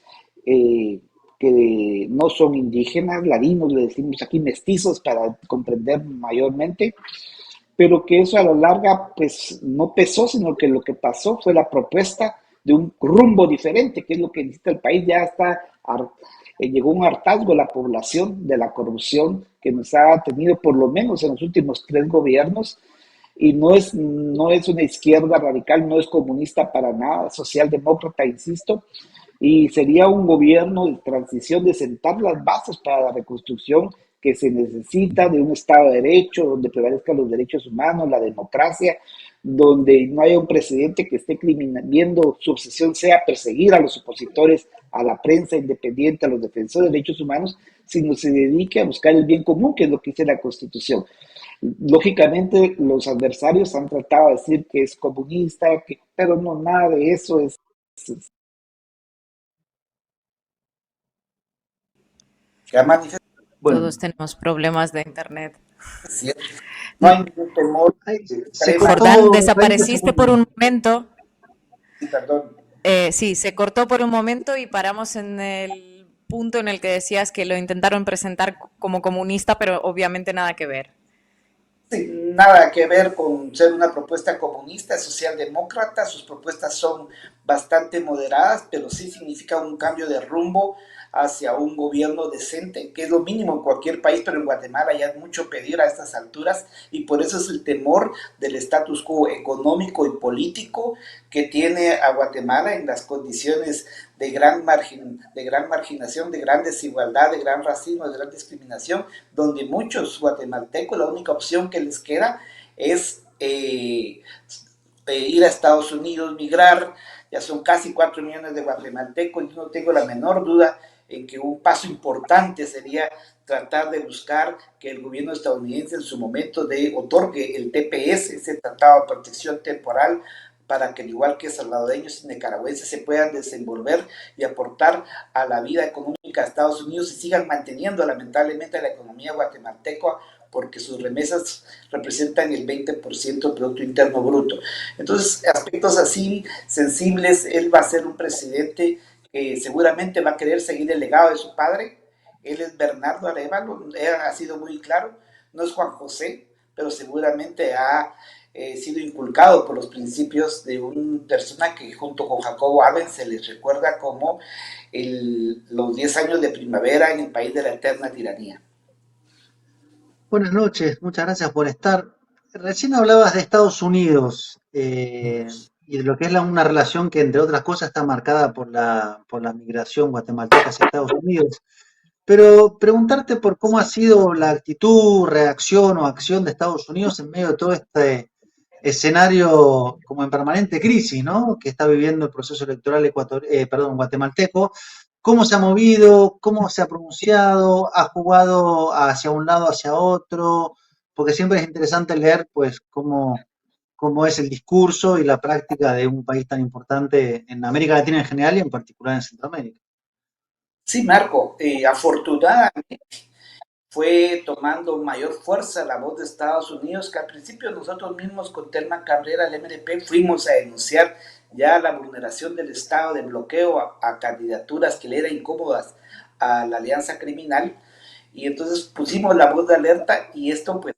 que no son indígenas, ladinos, le decimos aquí mestizos para comprender mayormente, pero que eso a la larga pues no pesó, sino que lo que pasó fue la propuesta de un rumbo diferente, que es lo que necesita el país. Ya está, llegó un hartazgo a la población de la corrupción que nos ha tenido por lo menos en los últimos 3 gobiernos, y no es una izquierda radical, no es comunista para nada, socialdemócrata, insisto, y sería un gobierno de transición, de sentar las bases para la reconstrucción que se necesita de un Estado de Derecho, donde prevalezcan los derechos humanos, la democracia, donde no haya un presidente que esté viendo su obsesión sea perseguir a los opositores, a la prensa independiente, a los defensores de derechos humanos, sino se dedique a buscar el bien común, que es lo que dice la Constitución. Lógicamente, los adversarios han tratado de decir que es comunista, pero no, nada de eso es. Bueno, todos tenemos problemas de internet. No hay ningún temor. Jordán, desapareciste por un momento. Sí, perdón. Sí, se cortó por un momento y paramos en el punto en el que decías que lo intentaron presentar como comunista, pero obviamente nada que ver. Sí, nada que ver con ser una propuesta comunista, socialdemócrata. Sus propuestas son bastante moderadas, pero sí significa un cambio de rumbo hacia un gobierno decente, que es lo mínimo en cualquier país, pero en Guatemala ya es mucho pedir a estas alturas, y por eso es el temor del status quo económico y político que tiene a Guatemala en las condiciones de gran marginación, de gran desigualdad, de gran racismo, de gran discriminación, donde muchos guatemaltecos la única opción que les queda es ir a Estados Unidos, migrar. Ya son casi 4 millones de guatemaltecos, y no tengo la menor duda en que un paso importante sería tratar de buscar que el gobierno estadounidense en su momento otorgue el TPS, ese Tratado de Protección Temporal, para que al igual que salvadoreños y nicaragüenses se puedan desenvolver y aportar a la vida económica de Estados Unidos y sigan manteniendo lamentablemente la economía guatemalteca, porque sus remesas representan el 20% del Producto Interno Bruto. Entonces, aspectos así sensibles, él va a ser un presidente que seguramente va a querer seguir el legado de su padre. Él es Bernardo Arévalo, ha sido muy claro, no es Juan José, pero seguramente ha sido inculcado por los principios de una persona que junto con Jacobo Arbenz se les recuerda como los 10 años de primavera en el país de la eterna tiranía. Buenas noches, muchas gracias por estar. Recién hablabas de Estados Unidos y de lo que es una relación que, entre otras cosas, está marcada por la migración guatemalteca hacia Estados Unidos. Pero preguntarte por cómo ha sido la actitud, reacción o acción de Estados Unidos en medio de todo escenario como en permanente crisis, ¿no? Que está viviendo el proceso electoral guatemalteco. ¿Cómo se ha movido? ¿Cómo se ha pronunciado? ¿Ha jugado hacia un lado, hacia otro? Porque siempre es interesante leer, pues, cómo es el discurso y la práctica de un país tan importante en América Latina en general y en particular en Centroamérica. Sí, Marco, afortunadamente fue tomando mayor fuerza la voz de Estados Unidos, que al principio nosotros mismos con Telma Cabrera, el MDP, fuimos a denunciar ya la vulneración del estado de bloqueo a candidaturas que le eran incómodas a la alianza criminal, y entonces pusimos la voz de alerta, y esto pues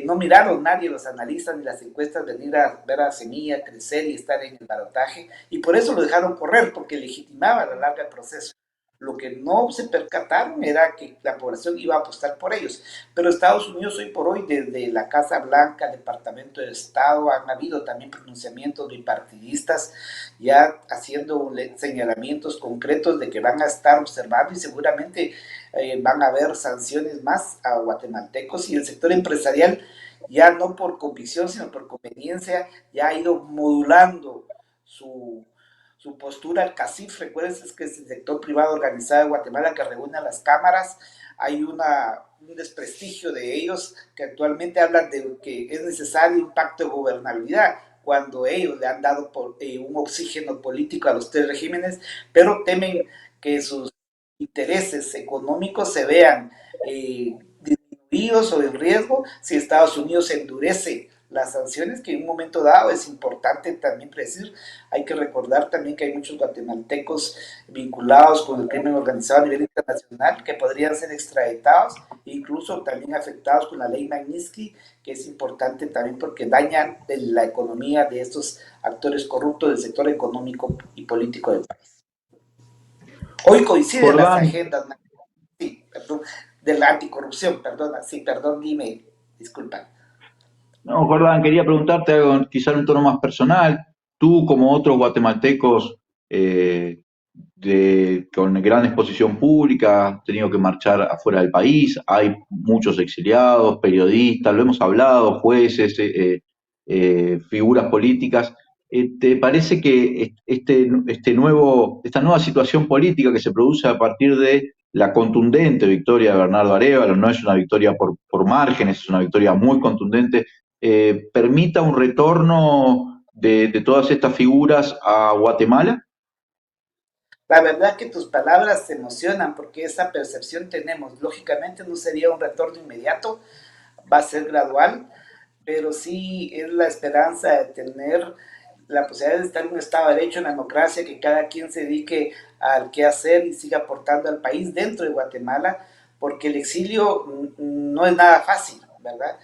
no miraron nadie, los analistas ni las encuestas, venir a ver a Semilla crecer y estar en el balotaje, y por eso lo dejaron correr, porque legitimaba a la larga el proceso. Lo que no se percataron era que la población iba a apostar por ellos. Pero Estados Unidos hoy por hoy, desde la Casa Blanca, el Departamento de Estado, han habido también pronunciamientos bipartidistas ya haciendo señalamientos concretos de que van a estar observando y seguramente van a haber sanciones más a guatemaltecos, y el sector empresarial, ya no por convicción sino por conveniencia, ya ha ido modulando su postura. El CACIF, recuerden, es que es el sector privado organizado de Guatemala que reúne a las cámaras. Hay un desprestigio de ellos que actualmente hablan de que es necesario un pacto de gobernabilidad, cuando ellos le han dado un oxígeno político a los tres regímenes, pero temen que sus intereses económicos se vean disminuidos o en riesgo si Estados Unidos endurece las sanciones, que en un momento dado es importante también decir. Hay que recordar también que hay muchos guatemaltecos vinculados con el crimen organizado a nivel internacional que podrían ser extraditados, incluso también afectados con la ley Magnitsky, que es importante también porque dañan la economía de estos actores corruptos del sector económico y político del país. Hoy coinciden las agendas, sí, perdón, de la anticorrupción, perdona, sí, perdón, dime, disculpa. No, Jordán, quería preguntarte algo quizá en un tono más personal. Tú, como otros guatemaltecos con gran exposición pública, has tenido que marchar afuera del país, hay muchos exiliados, periodistas, lo hemos hablado, jueces, figuras políticas. ¿Te parece que esta nueva situación política que se produce a partir de la contundente victoria de Bernardo Arévalo, no es una victoria por márgenes, es una victoria muy contundente, permita un retorno de todas estas figuras a Guatemala? La verdad que tus palabras se emocionan porque esa percepción tenemos. Lógicamente no sería un retorno inmediato, va a ser gradual, pero sí es la esperanza de tener la posibilidad de estar en un Estado de Derecho, en democracia, que cada quien se dedique al qué hacer y siga aportando al país dentro de Guatemala, porque el exilio no es nada fácil, ¿verdad?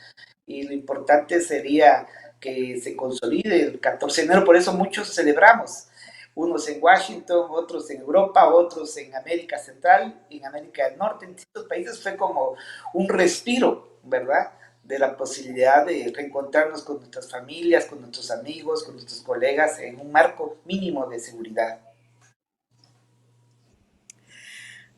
Y lo importante sería que se consolide el 14 de enero, por eso muchos celebramos, unos en Washington, otros en Europa, otros en América Central, en América del Norte, en distintos países fue como un respiro, ¿verdad?, de la posibilidad de reencontrarnos con nuestras familias, con nuestros amigos, con nuestros colegas en un marco mínimo de seguridad.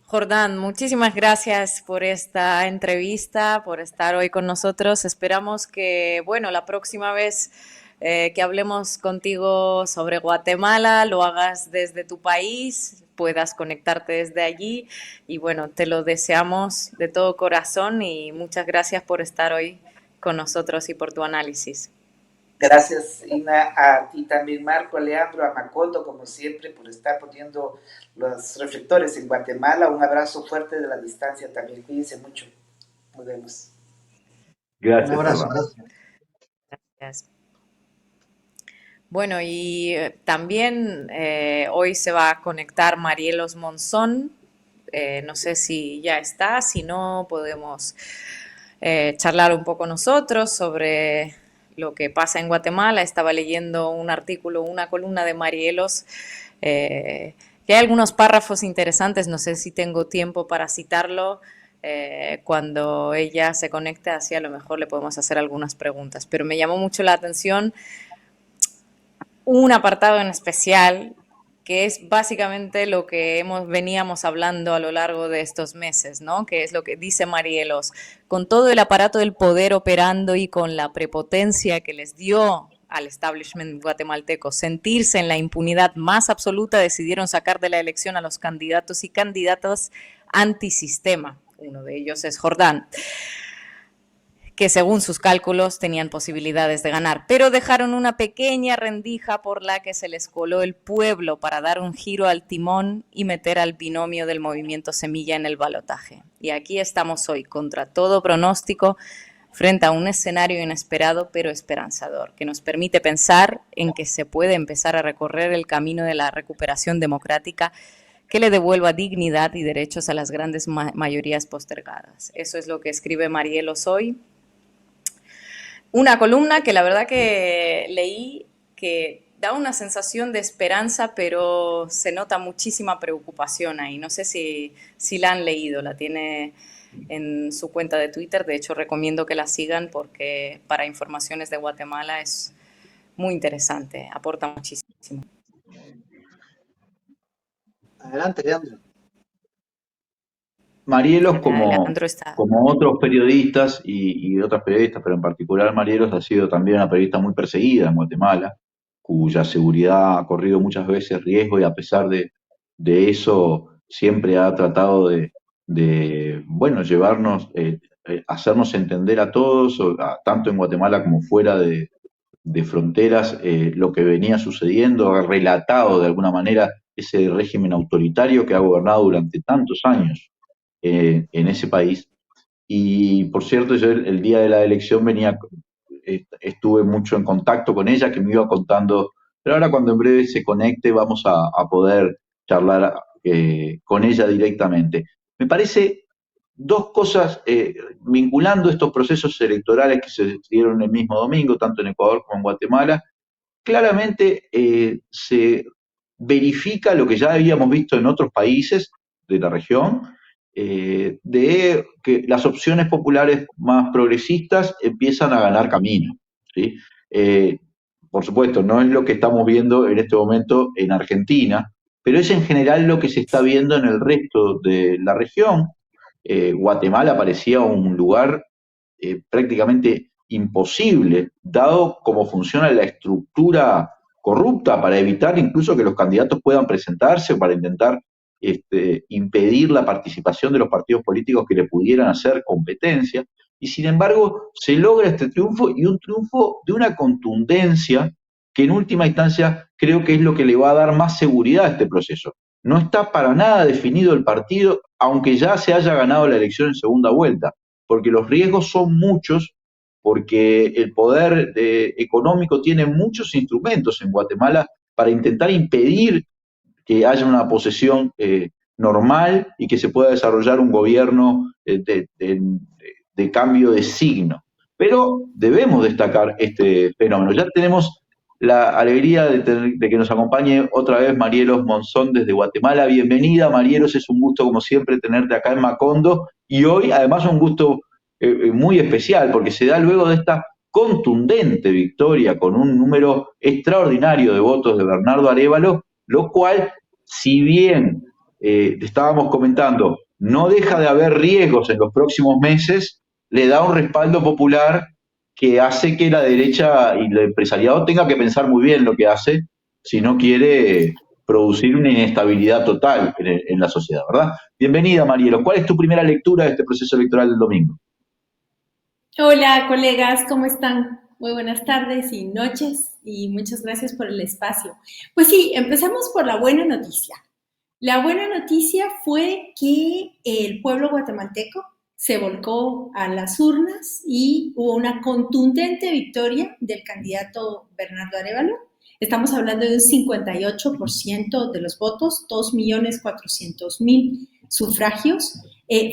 Jordán, muchísimas gracias por esta entrevista, por estar hoy con nosotros. Esperamos que, bueno, la próxima vez que hablemos contigo sobre Guatemala lo hagas desde tu país, puedas conectarte desde allí y, bueno, te lo deseamos de todo corazón y muchas gracias por estar hoy con nosotros y por tu análisis. Gracias, Ina, a ti también, Marco, a Leandro, a Macondo, como siempre, por estar poniendo los reflectores en Guatemala. Un abrazo fuerte de la distancia también. Cuídense mucho. Nos vemos. Gracias. Un abrazo. Gracias. Bueno, y también hoy se va a conectar Marielos Monzón. No sé si ya está, si no, podemos charlar un poco nosotros sobre lo que pasa en Guatemala. Estaba leyendo un artículo, una columna de Marielos, que hay algunos párrafos interesantes, no sé si tengo tiempo para citarlo. Cuando ella se conecte, así a lo mejor le podemos hacer algunas preguntas, pero me llamó mucho la atención un apartado en especial que es básicamente lo que veníamos hablando a lo largo de estos meses, ¿no? Que es lo que dice Marielos. Con todo el aparato del poder operando y con la prepotencia que les dio al establishment guatemalteco sentirse en la impunidad más absoluta, decidieron sacar de la elección a los candidatos y candidatas antisistema. Uno de ellos es Jordán, que según sus cálculos tenían posibilidades de ganar, pero dejaron una pequeña rendija por la que se les coló el pueblo para dar un giro al timón y meter al binomio del movimiento Semilla en el balotaje. Y aquí estamos hoy, contra todo pronóstico, frente a un escenario inesperado pero esperanzador, que nos permite pensar en que se puede empezar a recorrer el camino de la recuperación democrática que le devuelva dignidad y derechos a las grandes mayorías postergadas. Eso es lo que escribe Marielos hoy. Una columna que la verdad que leí, que da una sensación de esperanza, pero se nota muchísima preocupación ahí. No sé si la han leído, la tiene en su cuenta de Twitter. De hecho, recomiendo que la sigan porque para informaciones de Guatemala es muy interesante, aporta muchísimo. Adelante, Leandro. Marielos, como otros periodistas y otras periodistas, pero en particular Marielos ha sido también una periodista muy perseguida en Guatemala, cuya seguridad ha corrido muchas veces riesgo y a pesar de eso siempre ha tratado de llevarnos, hacernos entender a todos, tanto en Guatemala como fuera de fronteras, lo que venía sucediendo, ha relatado de alguna manera ese régimen autoritario que ha gobernado durante tantos años en ese país. Y por cierto, yo el día de la elección estuve mucho en contacto con ella, que me iba contando, pero ahora cuando en breve se conecte vamos a poder charlar con ella directamente. Me parece dos cosas, vinculando estos procesos electorales que se dieron el mismo domingo, tanto en Ecuador como en Guatemala, claramente se verifica lo que ya habíamos visto en otros países de la región, de que las opciones populares más progresistas empiezan a ganar camino, ¿sí? Por supuesto, no es lo que estamos viendo en este momento en Argentina, pero es en general lo que se está viendo en el resto de la región. Guatemala parecía un lugar prácticamente imposible, dado cómo funciona la estructura corrupta, para evitar incluso que los candidatos puedan presentarse o para intentar impedir la participación de los partidos políticos que le pudieran hacer competencia, y sin embargo se logra este triunfo, y un triunfo de una contundencia que en última instancia creo que es lo que le va a dar más seguridad a este proceso. No está para nada definido el partido, aunque ya se haya ganado la elección en segunda vuelta, porque los riesgos son muchos, porque el poder económico tiene muchos instrumentos en Guatemala para intentar impedir que haya una posesión normal y que se pueda desarrollar un gobierno de cambio de signo. Pero debemos destacar este fenómeno. Ya tenemos la alegría de que nos acompañe otra vez Marielos Monzón desde Guatemala. Bienvenida, Marielos, es un gusto como siempre tenerte acá en Macondo, y hoy además un gusto muy especial porque se da luego de esta contundente victoria con un número extraordinario de votos de Bernardo Arévalo, lo cual, si bien estábamos comentando, no deja de haber riesgos en los próximos meses, le da un respaldo popular que hace que la derecha y el empresariado tenga que pensar muy bien lo que hace si no quiere producir una inestabilidad total en la sociedad, ¿verdad? Bienvenida, Marielos. ¿Cuál es tu primera lectura de este proceso electoral del domingo? Hola, colegas, ¿cómo están? Muy buenas tardes y noches y muchas gracias por el espacio. Pues sí, empezamos por la buena noticia. La buena noticia fue que el pueblo guatemalteco se volcó a las urnas y hubo una contundente victoria del candidato Bernardo Arévalo. Estamos hablando de un 58% de los votos, 2.400.000 sufragios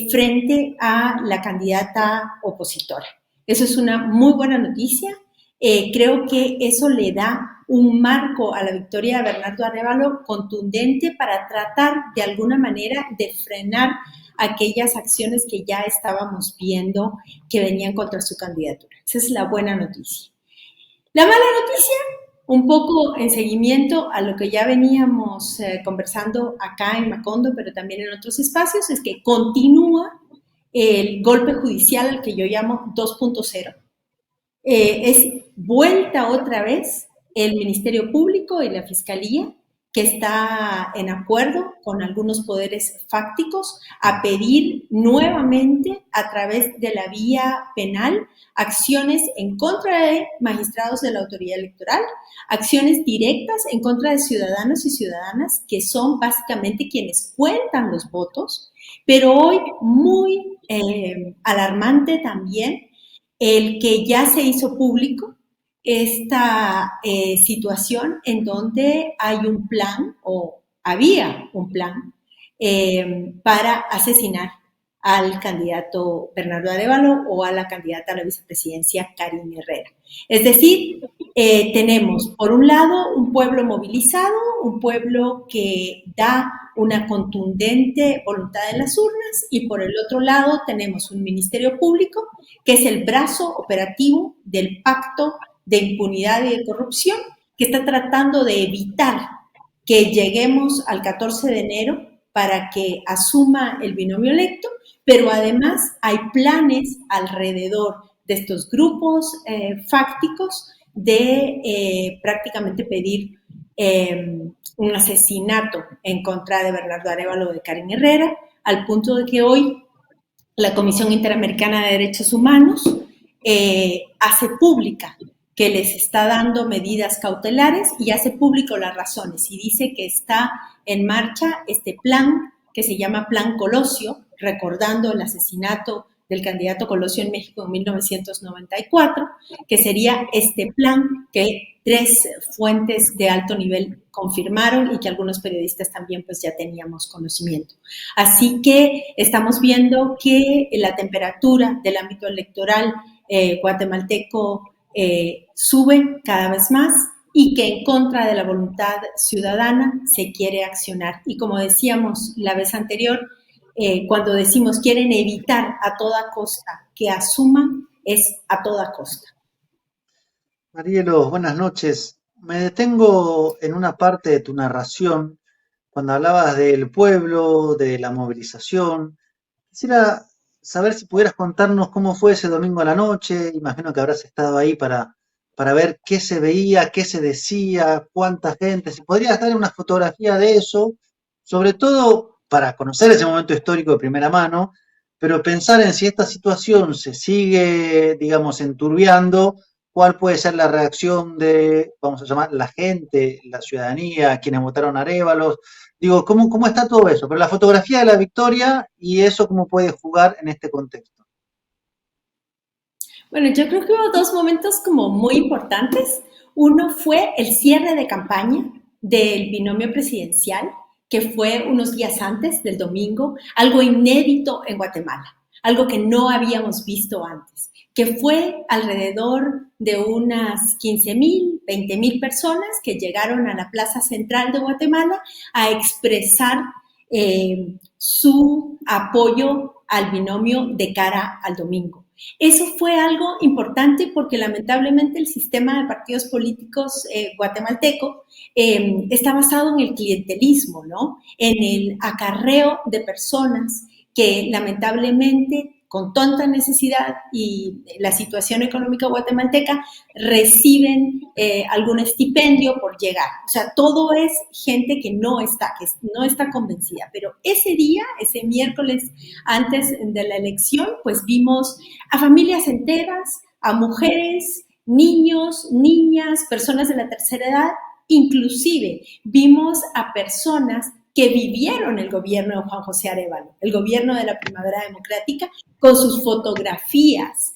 frente a la candidata opositora. Eso es una muy buena noticia. Creo que eso le da un marco a la victoria de Bernardo Arévalo contundente para tratar de alguna manera de frenar aquellas acciones que ya estábamos viendo que venían contra su candidatura. Esa es la buena noticia. La mala noticia Un poco en seguimiento a lo que ya veníamos conversando acá en Macondo, pero también en otros espacios, es que continúa el golpe judicial al que yo llamo 2.0. Es vuelta otra vez el Ministerio Público y la Fiscalía, que está en acuerdo con algunos poderes fácticos a pedir nuevamente a través de la vía penal acciones en contra de magistrados de la autoridad electoral, acciones directas en contra de ciudadanos y ciudadanas que son básicamente quienes cuentan los votos, pero hoy muy alarmante también el que ya se hizo público esta situación en donde hay un plan, o había un plan, para asesinar al candidato Bernardo Arévalo o a la candidata a la vicepresidencia Karine Herrera. Es decir, tenemos por un lado un pueblo movilizado, un pueblo que da una contundente voluntad en las urnas, y por el otro lado tenemos un Ministerio Público que es el brazo operativo del pacto de impunidad y de corrupción, que está tratando de evitar que lleguemos al 14 de enero para que asuma el binomio electo, pero además hay planes alrededor de estos grupos fácticos de prácticamente pedir un asesinato en contra de Bernardo Arévalo o de Karine Herrera, al punto de que hoy la Comisión Interamericana de Derechos Humanos hace pública que les está dando medidas cautelares y hace público las razones, y dice que está en marcha este plan que se llama Plan Colosio, recordando el asesinato del candidato Colosio en México en 1994, que sería este plan que 3 fuentes de alto nivel confirmaron y que algunos periodistas también pues ya teníamos conocimiento. Así que estamos viendo que la temperatura del ámbito electoral guatemalteco sube cada vez más y que en contra de la voluntad ciudadana se quiere accionar. Y como decíamos la vez anterior, cuando decimos quieren evitar a toda costa que asuman, es a toda costa. Marielo, buenas noches. Me detengo en una parte de tu narración cuando hablabas del pueblo, de la movilización. Quisiera saber si pudieras contarnos cómo fue ese domingo a la noche. Imagino que habrás estado ahí para ver qué se veía, qué se decía, cuánta gente. Si podrías dar una fotografía de eso, sobre todo para conocer ese momento histórico de primera mano, pero pensar en si esta situación se sigue, digamos, enturbiando, cuál puede ser la reacción de, vamos a llamar, la gente, la ciudadanía, quienes votaron a Arévalo. Digo, ¿cómo está todo eso? Pero la fotografía de la victoria y eso cómo puede jugar en este contexto. Bueno, yo creo que hubo 2 momentos como muy importantes. Uno fue el cierre de campaña del binomio presidencial, que fue unos días antes del domingo, algo inédito en Guatemala, algo que no habíamos visto antes, que fue alrededor de unas 15,000, 20,000 personas que llegaron a la Plaza Central de Guatemala a expresar su apoyo al binomio de cara al domingo. Eso fue algo importante porque lamentablemente el sistema de partidos políticos guatemalteco está basado en el clientelismo, ¿no? En el acarreo de personas que lamentablemente con tanta necesidad y la situación económica guatemalteca reciben algún estipendio por llegar. O sea, todo es gente que no está convencida. Pero ese día, ese miércoles antes de la elección, pues vimos a familias enteras, a mujeres, niños, niñas, personas de la tercera edad, inclusive vimos a personas que vivieron el gobierno de Juan José Arévalo, el gobierno de la Primavera Democrática, con sus fotografías,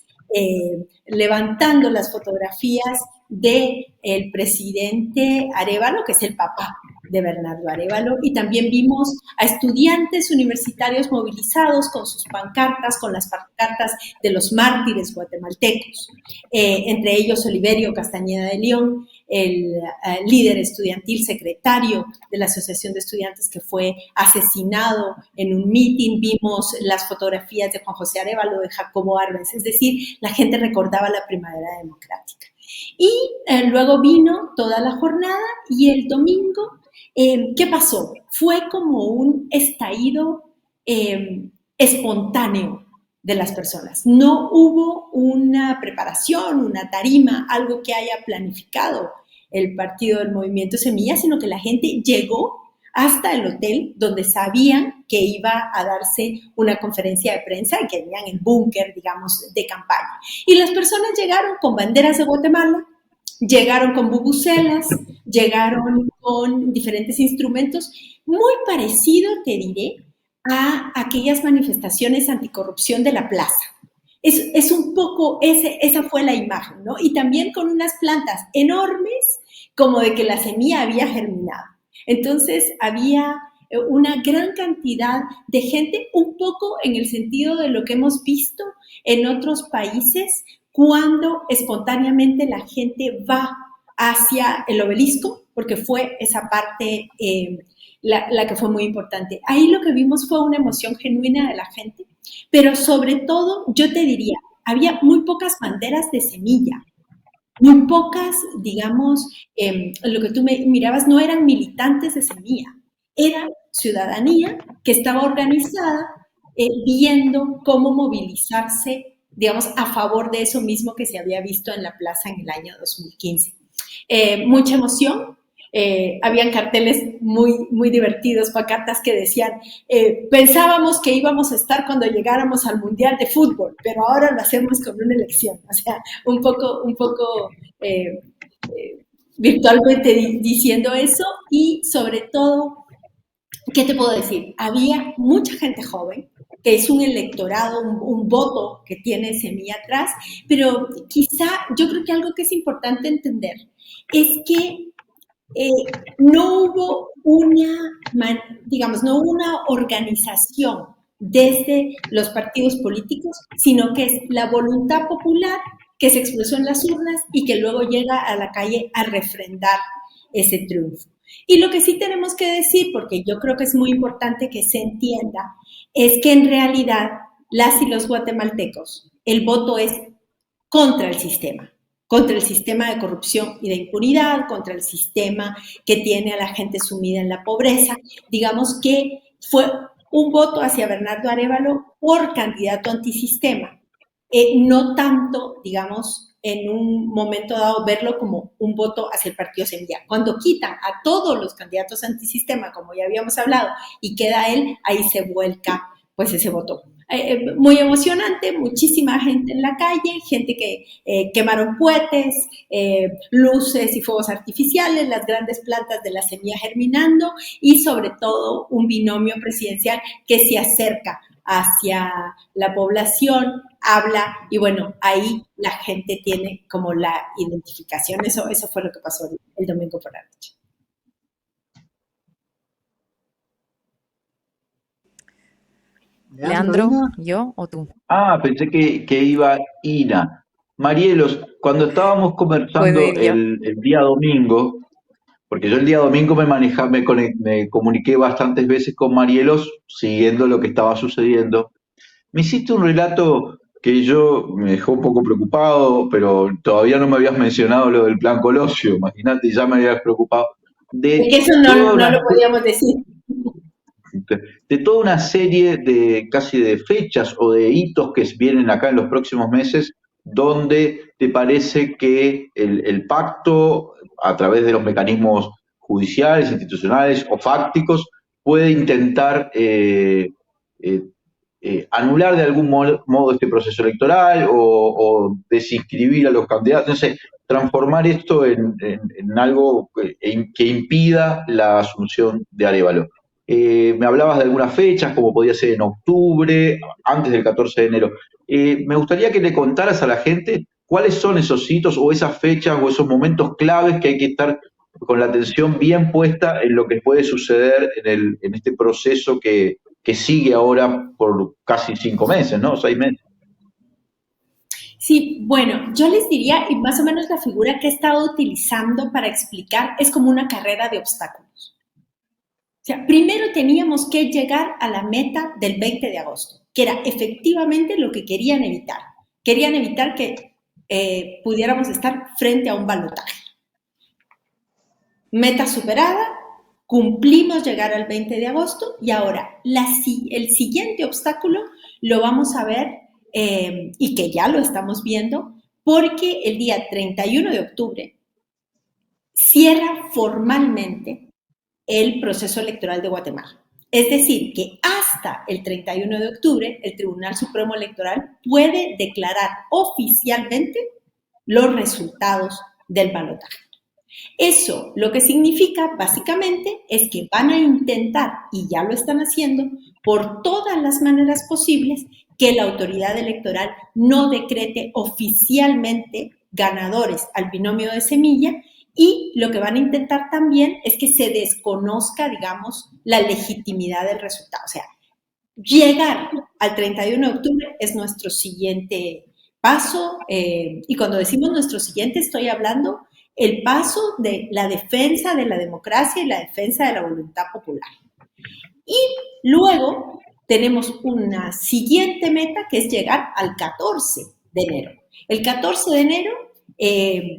levantando las fotografías del presidente Arévalo, que es el papá de Bernardo Arévalo, y también vimos a estudiantes universitarios movilizados con sus pancartas, con las pancartas de los mártires guatemaltecos, entre ellos Oliverio Castañeda de León, el líder estudiantil, secretario de la Asociación de Estudiantes que fue asesinado en un mitin. Vimos las fotografías de Juan José Arévalo, de Jacobo Arbenz, es decir, la gente recordaba la Primavera Democrática. Y luego vino toda la jornada y el domingo, ¿qué pasó? Fue como un estallido espontáneo de las personas. No hubo una preparación, una tarima, algo que haya planificado el partido del Movimiento Semilla, sino que la gente llegó hasta el hotel donde sabían que iba a darse una conferencia de prensa y que tenían el búnker, digamos, de campaña. Y las personas llegaron con banderas de Guatemala, llegaron con bubucelas, llegaron con diferentes instrumentos, muy parecido, te diré, a aquellas manifestaciones anticorrupción de la plaza. Es un poco, esa fue la imagen, ¿no? Y también con unas plantas enormes, como de que la semilla había germinado. Entonces, había una gran cantidad de gente, un poco en el sentido de lo que hemos visto en otros países, cuando espontáneamente la gente va hacia el obelisco, porque fue esa parte la que fue muy importante. Ahí lo que vimos fue una emoción genuina de la gente, pero sobre todo, yo te diría, había muy pocas banderas de semilla, muy pocas, digamos, lo que tú me mirabas no eran militantes de semilla, era ciudadanía que estaba organizada viendo cómo movilizarse, digamos, a favor de eso mismo que se había visto en la plaza en el año 2015. Mucha emoción. Habían carteles muy divertidos, pancartas que decían, pensábamos que íbamos a estar cuando llegáramos al Mundial de Fútbol, pero ahora lo hacemos con una elección. O sea, un poco virtualmente diciendo eso. Y sobre todo, ¿qué te puedo decir? Había mucha gente joven, que es un electorado, un voto que tiene semilla atrás, pero quizá yo creo que algo que es importante entender es que no hubo no hubo una organización desde los partidos políticos, sino que es la voluntad popular que se expresó en las urnas y que luego llega a la calle a refrendar ese triunfo. Y lo que sí tenemos que decir, porque yo creo que es muy importante que se entienda, es que en realidad las y los guatemaltecos, el voto es contra el sistema de corrupción y de impunidad, contra el sistema que tiene a la gente sumida en la pobreza. Digamos que fue un voto hacia Bernardo Arévalo por candidato antisistema, no tanto, digamos, en un momento dado verlo como un voto hacia el partido Semilla. Cuando quitan a todos los candidatos antisistema, como ya habíamos hablado, y queda él, ahí se vuelca pues ese voto. Muy emocionante, muchísima gente en la calle, gente que quemaron cohetes, luces y fuegos artificiales, las grandes plantas de la semilla germinando y sobre todo un binomio presidencial que se acerca hacia la población, habla y bueno, ahí la gente tiene como la identificación. Eso fue lo que pasó el domingo por la noche. Leandro, ¿yo o tú? Pensé que iba Ina. Marielos, cuando estábamos conversando el día domingo, porque yo el día domingo me comuniqué bastantes veces con Marielos siguiendo lo que estaba sucediendo, me hiciste un relato que me dejó un poco preocupado, pero todavía no me habías mencionado lo del plan Colosio, imagínate, ya me habías preocupado. Eso no lo podíamos decir. De toda una serie de casi de fechas o de hitos que vienen acá en los próximos meses, donde te parece que el pacto, a través de los mecanismos judiciales, institucionales o fácticos, puede intentar anular de algún modo este proceso electoral o desinscribir a los candidatos, no sé, transformar esto en algo que impida la asunción de Arévalo. Me hablabas de algunas fechas, como podía ser en octubre, antes del 14 de enero. Me gustaría que le contaras a la gente cuáles son esos hitos o esas fechas o esos momentos claves que hay que estar con la atención bien puesta en lo que puede suceder en este proceso que sigue ahora por casi 5 meses, ¿no? 6 meses. Sí, bueno, yo les diría, y más o menos la figura que he estado utilizando para explicar es como una carrera de obstáculos. O sea, primero teníamos que llegar a la meta del 20 de agosto, que era efectivamente lo que querían evitar. Querían evitar que pudiéramos estar frente a un balotaje. Meta superada, cumplimos llegar al 20 de agosto y ahora el siguiente obstáculo lo vamos a ver y que ya lo estamos viendo porque el día 31 de octubre cierra formalmente el proceso electoral de Guatemala. Es decir, que hasta el 31 de octubre el Tribunal Supremo Electoral puede declarar oficialmente los resultados del balotaje. Eso lo que significa básicamente es que van a intentar, y ya lo están haciendo, por todas las maneras posibles, que la autoridad electoral no decrete oficialmente ganadores al binomio de Semilla, y lo que van a intentar también es que se desconozca, digamos, la legitimidad del resultado. O sea, llegar al 31 de octubre es nuestro siguiente paso, y cuando decimos nuestro siguiente estoy hablando el paso de la defensa de la democracia y la defensa de la voluntad popular. Y luego tenemos una siguiente meta que es llegar al 14 de enero. El 14 de enero,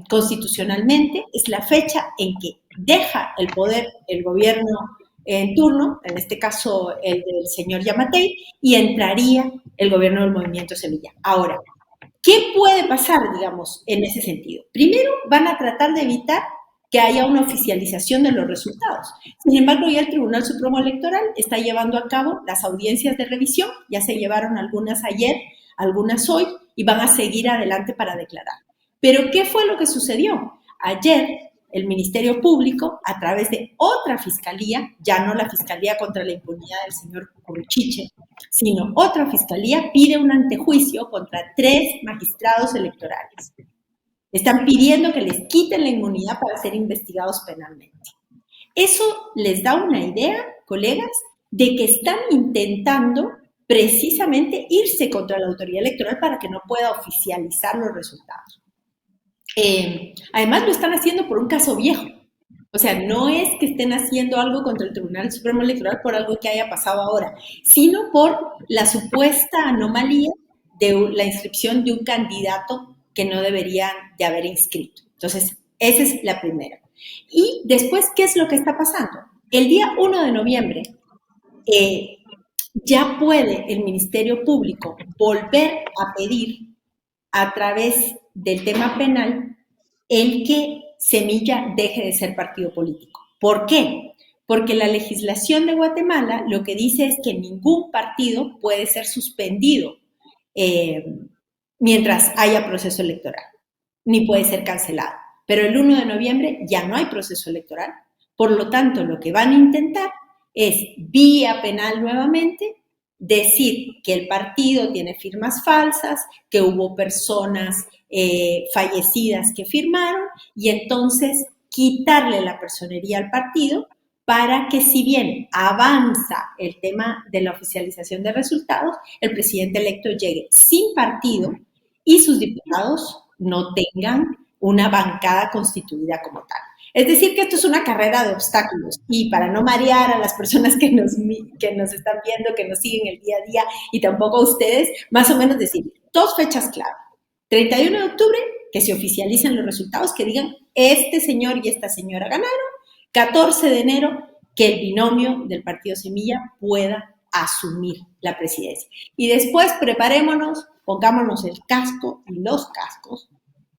constitucionalmente, es la fecha en que deja el poder el gobierno en turno, en este caso el del señor Yamatei, y entraría el gobierno del Movimiento Semilla. Ahora, ¿qué puede pasar, digamos, en ese sentido? Primero, van a tratar de evitar que haya una oficialización de los resultados. Sin embargo, ya el Tribunal Supremo Electoral está llevando a cabo las audiencias de revisión, ya se llevaron algunas ayer, algunas hoy, y van a seguir adelante para declarar. Pero, ¿qué fue lo que sucedió? Ayer, el Ministerio Público, a través de otra fiscalía, ya no la Fiscalía contra la Impunidad del señor Curruchiche, sino otra fiscalía, pide un antejuicio contra 3 magistrados electorales. Están pidiendo que les quiten la inmunidad para ser investigados penalmente. Eso les da una idea, colegas, de que están intentando precisamente irse contra la autoridad electoral para que no pueda oficializar los resultados. Además, lo están haciendo por un caso viejo. O sea, no es que estén haciendo algo contra el Tribunal Supremo Electoral por algo que haya pasado ahora, sino por la supuesta anomalía de la inscripción de un candidato que no deberían de haber inscrito. Entonces, esa es la primera. Y después, ¿qué es lo que está pasando? El día 1 de noviembre ya puede el Ministerio Público volver a pedir a través del tema penal el que Semilla deje de ser partido político. ¿Por qué? Porque la legislación de Guatemala lo que dice es que ningún partido puede ser suspendido mientras haya proceso electoral, ni puede ser cancelado. Pero el 1 de noviembre ya no hay proceso electoral, por lo tanto, lo que van a intentar es, vía penal nuevamente, decir que el partido tiene firmas falsas, que hubo personas fallecidas que firmaron, y entonces quitarle la personería al partido para que, si bien avanza el tema de la oficialización de resultados, el presidente electo llegue sin partido y sus diputados no tengan una bancada constituida como tal. Es decir, que esto es una carrera de obstáculos, y para no marear a las personas que nos están viendo, que nos siguen el día a día, y tampoco a ustedes, más o menos decir 2 fechas clave. 31 de octubre, que se oficialicen los resultados, que digan este señor y esta señora ganaron. 14 de enero, que el binomio del Partido Semilla pueda asumir la presidencia. Y después preparémonos, pongámonos el casco y los cascos,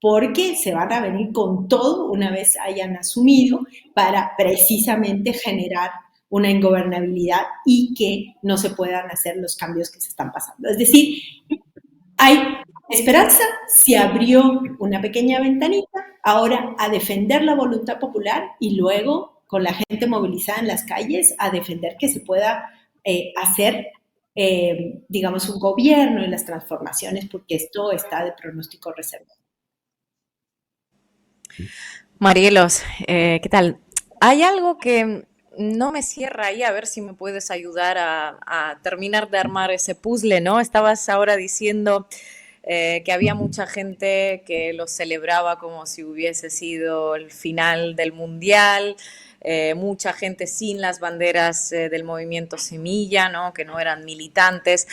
porque se van a venir con todo una vez hayan asumido para precisamente generar una ingobernabilidad y que no se puedan hacer los cambios que se están pasando. Es decir, hay esperanza, se abrió una pequeña ventanita, ahora a defender la voluntad popular y luego con la gente movilizada en las calles a defender que se pueda hacer, digamos, un gobierno y las transformaciones, porque esto está de pronóstico reservado. Marielos, ¿qué tal? Hay algo que no me cierra ahí, a ver si me puedes ayudar a terminar de armar ese puzzle, ¿no? Estabas ahora diciendo que había mucha gente que lo celebraba como si hubiese sido el final del Mundial, mucha gente sin las banderas del movimiento Semilla, ¿no? Que no eran militantes,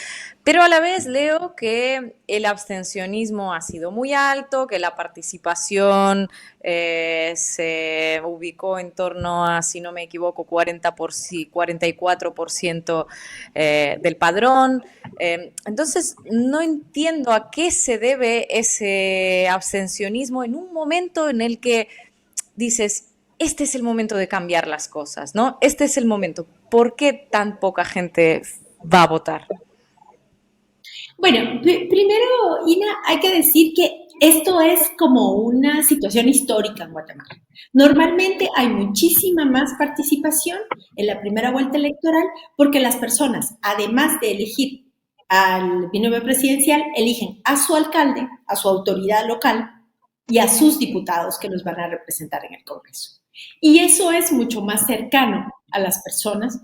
pero a la vez leo que el abstencionismo ha sido muy alto, que la participación se ubicó en torno a, si no me equivoco, 44% del padrón. Entonces, no entiendo a qué se debe ese abstencionismo en un momento en el que dices, este es el momento de cambiar las cosas, ¿no? Este es el momento. ¿Por qué tan poca gente va a votar? Bueno, primero, Ina, hay que decir que esto es como una situación histórica en Guatemala. Normalmente hay muchísima más participación en la primera vuelta electoral porque las personas, además de elegir al binomio presidencial, eligen a su alcalde, a su autoridad local y a sus diputados que los van a representar en el Congreso. Y eso es mucho más cercano a las personas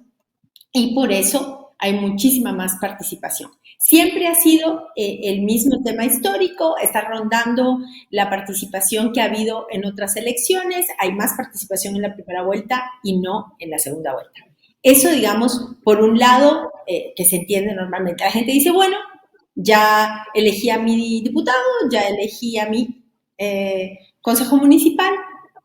y por eso hay muchísima más participación. Siempre ha sido el mismo tema histórico, está rondando la participación que ha habido en otras elecciones, hay más participación en la primera vuelta y no en la segunda vuelta. Eso, digamos, por un lado, que se entiende normalmente. La gente dice, bueno, ya elegí a mi diputado, ya elegí a mi consejo municipal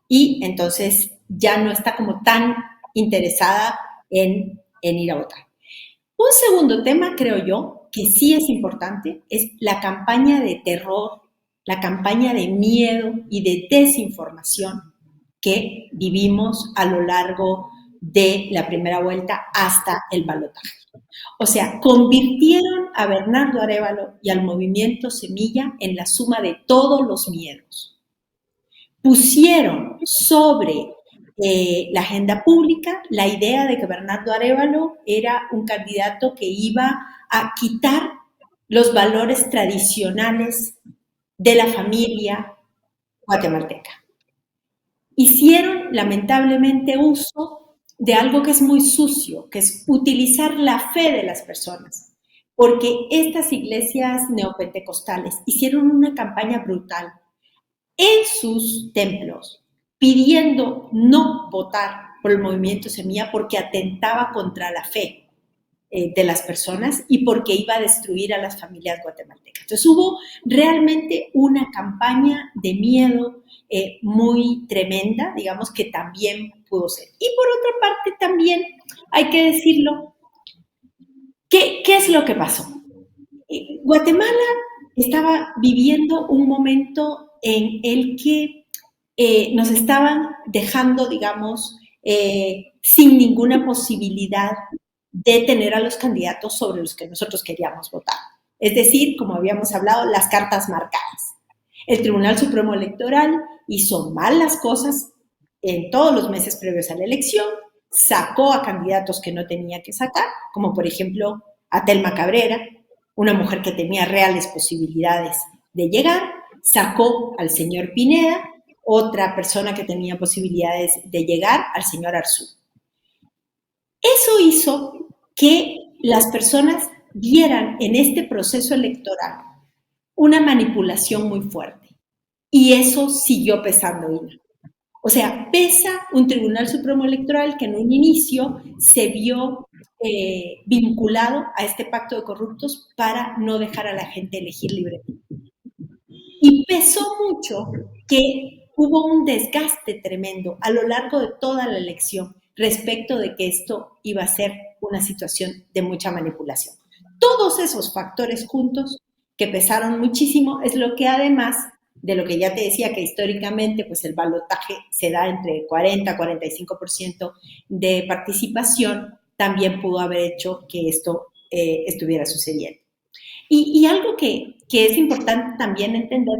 y entonces ya no está como tan interesada en ir a votar. Un segundo tema, creo yo, que sí es importante, es la campaña de terror, la campaña de miedo y de desinformación que vivimos a lo largo de la primera vuelta hasta el balotaje. O sea, convirtieron a Bernardo Arévalo y al movimiento Semilla en la suma de todos los miedos. Pusieron sobre la agenda pública la idea de que Bernardo Arévalo era un candidato que iba a quitar los valores tradicionales de la familia guatemalteca. Hicieron lamentablemente uso de algo que es muy sucio, que es utilizar la fe de las personas, porque estas iglesias neopentecostales hicieron una campaña brutal en sus templos, pidiendo no votar por el movimiento Semilla porque atentaba contra la fe de las personas y porque iba a destruir a las familias guatemaltecas. Entonces hubo realmente una campaña de miedo muy tremenda, digamos, que también pudo ser. Y por otra parte también hay que decirlo, ¿qué es lo que pasó? Guatemala estaba viviendo un momento en el que nos estaban dejando, digamos, sin ninguna posibilidad de tener a los candidatos sobre los que nosotros queríamos votar. Es decir, como habíamos hablado, las cartas marcadas. El Tribunal Supremo Electoral hizo mal las cosas en todos los meses previos a la elección, sacó a candidatos que no tenía que sacar, como por ejemplo a Telma Cabrera, una mujer que tenía reales posibilidades de llegar, sacó al señor Pineda, otra persona que tenía posibilidades de llegar, al señor Arzú. Eso hizo que las personas vieran en este proceso electoral una manipulación muy fuerte. Y eso siguió pesando, Ina. O sea, pesa un Tribunal Supremo Electoral que en un inicio se vio vinculado a este pacto de corruptos para no dejar a la gente elegir libremente. Y pesó mucho que hubo un desgaste tremendo a lo largo de toda la elección respecto de que esto iba a ser una situación de mucha manipulación. Todos esos factores juntos que pesaron muchísimo es lo que además de lo que ya te decía que históricamente pues el balotaje se da entre 40 y 45% de participación, también pudo haber hecho que esto estuviera sucediendo. Y algo que es importante también entender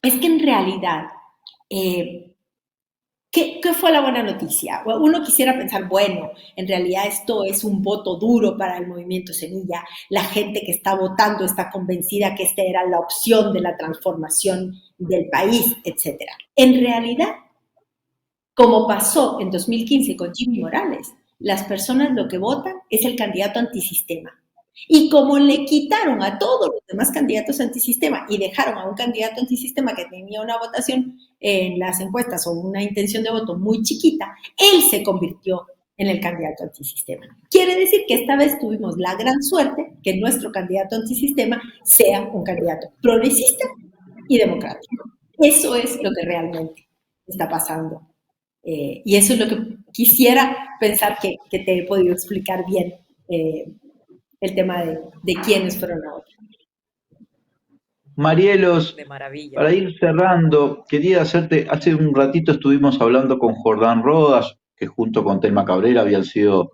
es que en realidad, ¿qué fue la buena noticia? Uno quisiera pensar, bueno, en realidad esto es un voto duro para el movimiento Semilla, la gente que está votando está convencida que esta era la opción de la transformación del país, etc. En realidad, como pasó en 2015 con Jimmy Morales, las personas lo que votan es el candidato antisistema. Y como le quitaron a todos los demás candidatos antisistema y dejaron a un candidato antisistema que tenía una votación en las encuestas o una intención de voto muy chiquita, él se convirtió en el candidato antisistema. Quiere decir que esta vez tuvimos la gran suerte que nuestro candidato antisistema sea un candidato progresista y democrático. Eso es lo que realmente está pasando. Y eso es lo que quisiera pensar que te he podido explicar bien el tema de quiénes fueron ahora. Marielos, para ir cerrando, quería hacerte, hace un ratito estuvimos hablando con Jordán Rodas, que junto con Telma Cabrera habían sido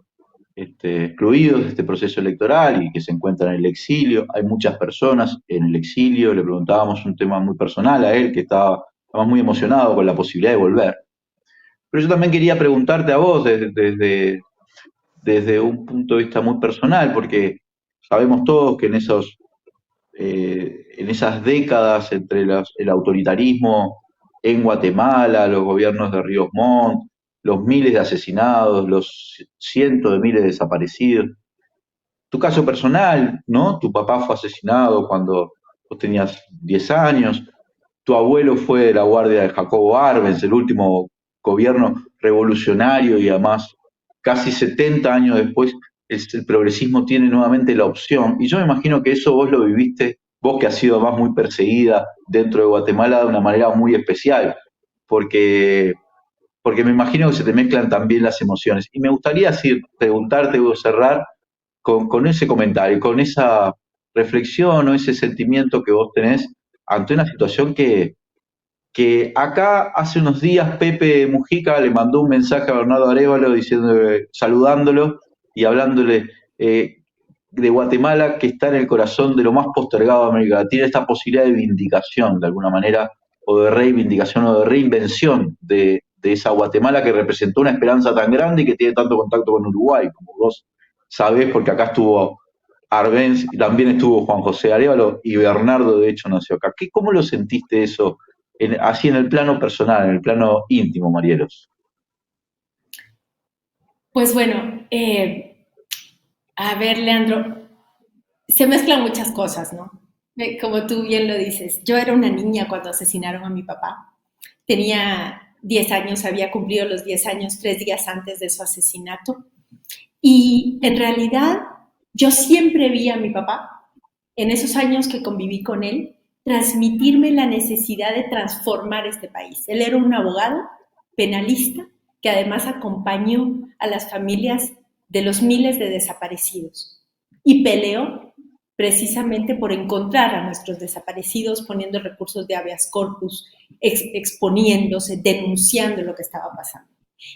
excluidos de este proceso electoral y que se encuentran en el exilio. Hay muchas personas en el exilio, le preguntábamos un tema muy personal a él, que estaba muy emocionado con la posibilidad de volver. Pero yo también quería preguntarte a vos desde un punto de vista muy personal, porque sabemos todos que en esas décadas entre el autoritarismo en Guatemala, los gobiernos de Ríos Montt, los miles de asesinados, los cientos de miles de desaparecidos, tu caso personal, ¿no? Tu papá fue asesinado cuando vos tenías 10 años, tu abuelo fue de la guardia de Jacobo Arbenz, el último gobierno revolucionario, y además casi 70 años después el progresismo tiene nuevamente la opción, y yo me imagino que eso vos lo viviste, vos que has sido más muy perseguida dentro de Guatemala de una manera muy especial, porque me imagino que se te mezclan también las emociones. Y me gustaría preguntarte o cerrar con ese comentario, con esa reflexión o ese sentimiento que vos tenés ante una situación que acá hace unos días Pepe Mujica le mandó un mensaje a Bernardo Arévalo saludándolo y hablándole de Guatemala, que está en el corazón de lo más postergado de América Latina, esta posibilidad de vindicación de alguna manera, o de reivindicación o de reinvención de esa Guatemala que representó una esperanza tan grande y que tiene tanto contacto con Uruguay, como vos sabés, porque acá estuvo Arbenz y también estuvo Juan José Arévalo, y Bernardo de hecho nació acá. ¿Cómo lo sentiste eso, así en el plano personal, en el plano íntimo, Marielos? Pues bueno, a ver, Leandro, se mezclan muchas cosas, ¿no? Como tú bien lo dices, yo era una niña cuando asesinaron a mi papá. Tenía 10 años, había cumplido los 10 años 3 días antes de su asesinato. Y en realidad yo siempre vi a mi papá, en esos años que conviví con él, transmitirme la necesidad de transformar este país. Él era un abogado penalista que además acompañó a las familias de los miles de desaparecidos y peleó precisamente por encontrar a nuestros desaparecidos, poniendo recursos de habeas corpus, exponiéndose, denunciando lo que estaba pasando.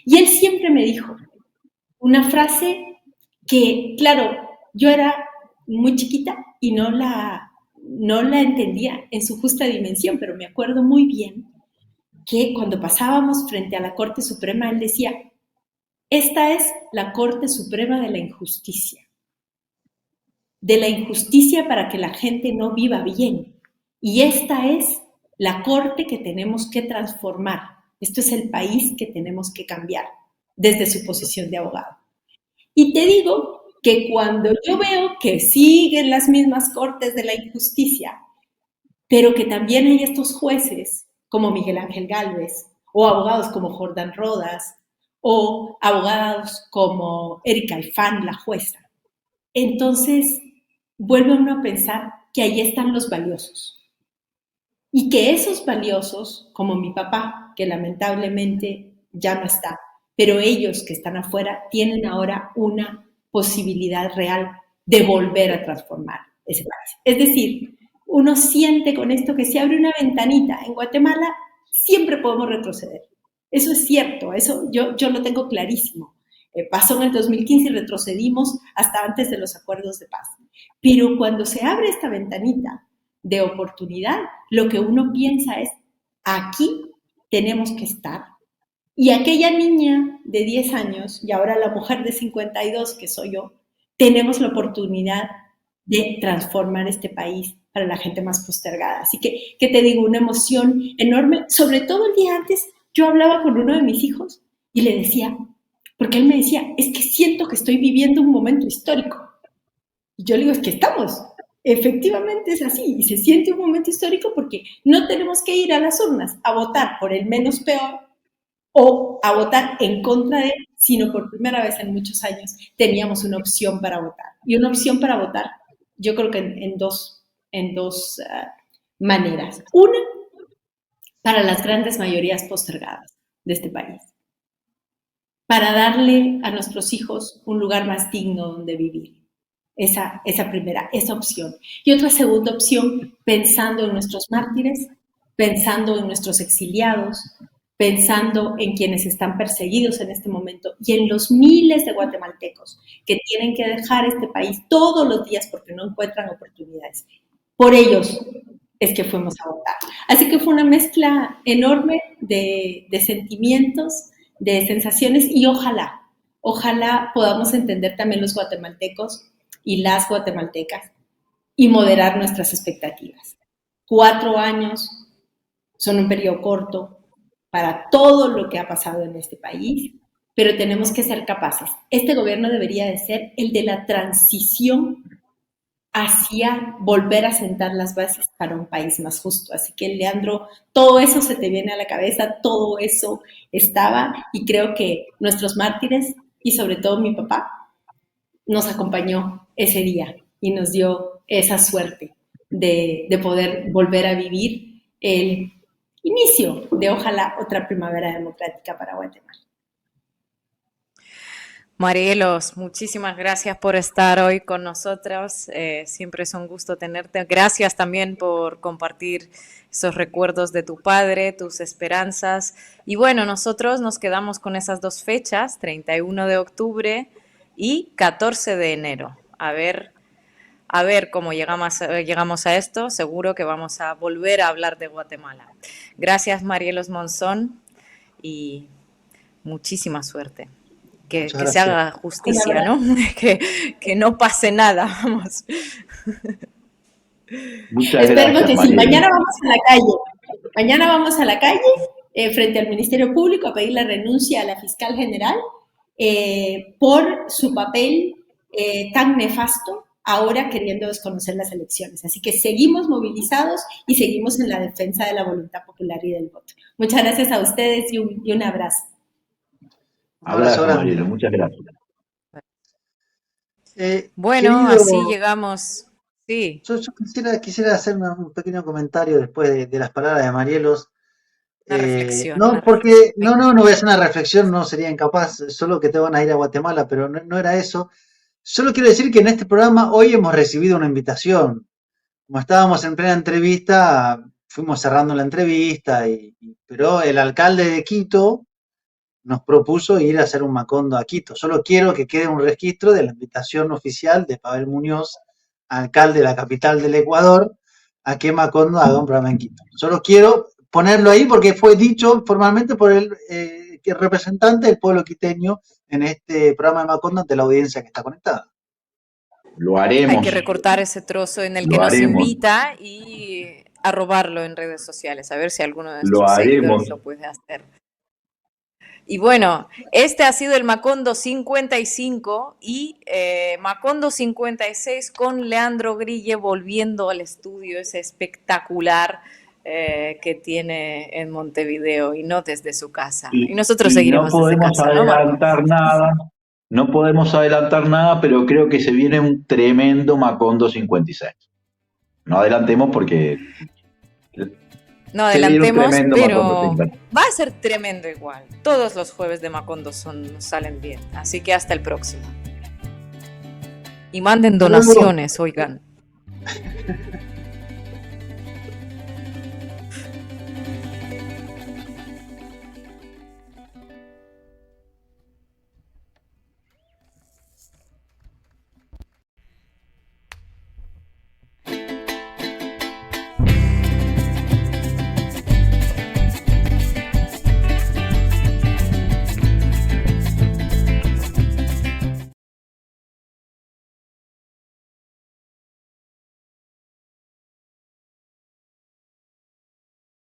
Y él siempre me dijo una frase que, claro, yo era muy chiquita y no la entendía en su justa dimensión, pero me acuerdo muy bien que cuando pasábamos frente a la Corte Suprema, él decía: esta es la Corte Suprema de la injusticia para que la gente no viva bien. Y esta es la Corte que tenemos que transformar. Esto es el país que tenemos que cambiar desde su posición de abogado. Y te digo que cuando yo veo que siguen las mismas Cortes de la injusticia, pero que también hay estos jueces como Miguel Ángel Gálvez, o abogados como Jordán Rodas, o abogados como Erika Alfán, la jueza, entonces vuelve uno a pensar que ahí están los valiosos. Y que esos valiosos, como mi papá, que lamentablemente ya no está, pero ellos que están afuera tienen ahora una posibilidad real de volver a transformar ese país. Es decir, uno siente con esto que se abre una ventanita. En Guatemala siempre podemos retroceder. Eso es cierto, eso yo lo tengo clarísimo. Pasó en el 2015 y retrocedimos hasta antes de los acuerdos de paz. Pero cuando se abre esta ventanita de oportunidad, lo que uno piensa es: aquí tenemos que estar. Y aquella niña de 10 años, y ahora la mujer de 52, que soy yo, tenemos la oportunidad de transformar este país para la gente más postergada. Así que, ¿qué te digo? Una emoción enorme. Sobre todo el día antes, yo hablaba con uno de mis hijos y le decía, porque él me decía, es que siento que estoy viviendo un momento histórico. Y yo le digo, es que estamos. Efectivamente es así y se siente un momento histórico porque no tenemos que ir a las urnas a votar por el menos peor o a votar en contra de él, sino por primera vez en muchos años teníamos una opción para votar. Y una opción para votar, yo creo que en dos maneras. Una, para las grandes mayorías postergadas de este país, para darle a nuestros hijos un lugar más digno donde vivir. Esa opción. Y otra segunda opción, pensando en nuestros mártires, pensando en nuestros exiliados, pensando en quienes están perseguidos en este momento y en los miles de guatemaltecos que tienen que dejar este país todos los días porque no encuentran oportunidades. Por ellos es que fuimos a votar. Así que fue una mezcla enorme de sentimientos, de sensaciones y ojalá podamos entender también los guatemaltecos y las guatemaltecas y moderar nuestras expectativas. 4 años son un periodo corto para todo lo que ha pasado en este país, pero tenemos que ser capaces. Este gobierno debería de ser el de la transición hacia volver a sentar las bases para un país más justo. Así que, Leandro, todo eso se te viene a la cabeza, todo eso estaba, y creo que nuestros mártires, y sobre todo mi papá, nos acompañó ese día y nos dio esa suerte de poder volver a vivir el inicio de, ojalá, otra primavera democrática para Guatemala. Marielos, muchísimas gracias por estar hoy con nosotros. Siempre es un gusto tenerte. Gracias también por compartir esos recuerdos de tu padre, tus esperanzas. Y bueno, nosotros nos quedamos con esas 2 fechas, 31 de octubre y 14 de enero. A ver cómo llegamos a esto. Seguro que vamos a volver a hablar de Guatemala. Gracias, Marielos Monzón, y muchísima suerte. Que se haga justicia, ¿no? Que no pase nada, vamos. Muchas Esperemos gracias, que sí. Mariela. Mañana vamos a la calle frente al Ministerio Público a pedir la renuncia a la fiscal general por su papel tan nefasto ahora queriendo desconocer las elecciones. Así que seguimos movilizados y seguimos en la defensa de la voluntad popular y del voto. Muchas gracias a ustedes y un abrazo. Abrazo, Mariela, muchas gracias. Bueno, Querido, así llegamos. Sí. Yo quisiera hacer un pequeño comentario después de las palabras de Marielos. Una reflexión. No voy a hacer una reflexión, no sería incapaz, solo que te van a ir a Guatemala, pero no era eso. Solo quiero decir que en este programa hoy hemos recibido una invitación. Como estábamos en plena entrevista, fuimos cerrando la entrevista, pero el alcalde de Quito nos propuso ir a hacer un Macondo a Quito. Solo quiero que quede un registro de la invitación oficial de Pavel Muñoz, alcalde de la capital del Ecuador, a que Macondo haga un programa en Quito. Solo quiero ponerlo ahí porque fue dicho formalmente por el representante del pueblo quiteño en este programa de Macondo ante la audiencia que está conectada. Lo haremos. Hay que recortar ese trozo en el que nos invita y arrobarlo en redes sociales, a ver si alguno de nuestros seguidores lo puede hacer. Y bueno, este ha sido el Macondo 55 y Macondo 56 con Leandro Grille volviendo al estudio ese espectacular que tiene en Montevideo y no desde su casa. Y nosotros seguiremos no podemos desde casa, adelantar nada. No podemos adelantar nada, pero creo que se viene un tremendo Macondo 56. No adelantemos porque... No adelantemos, pero va a ser tremendo igual. Todos los jueves de Macondo salen bien. Así que hasta el próximo. Y manden donaciones, oigan.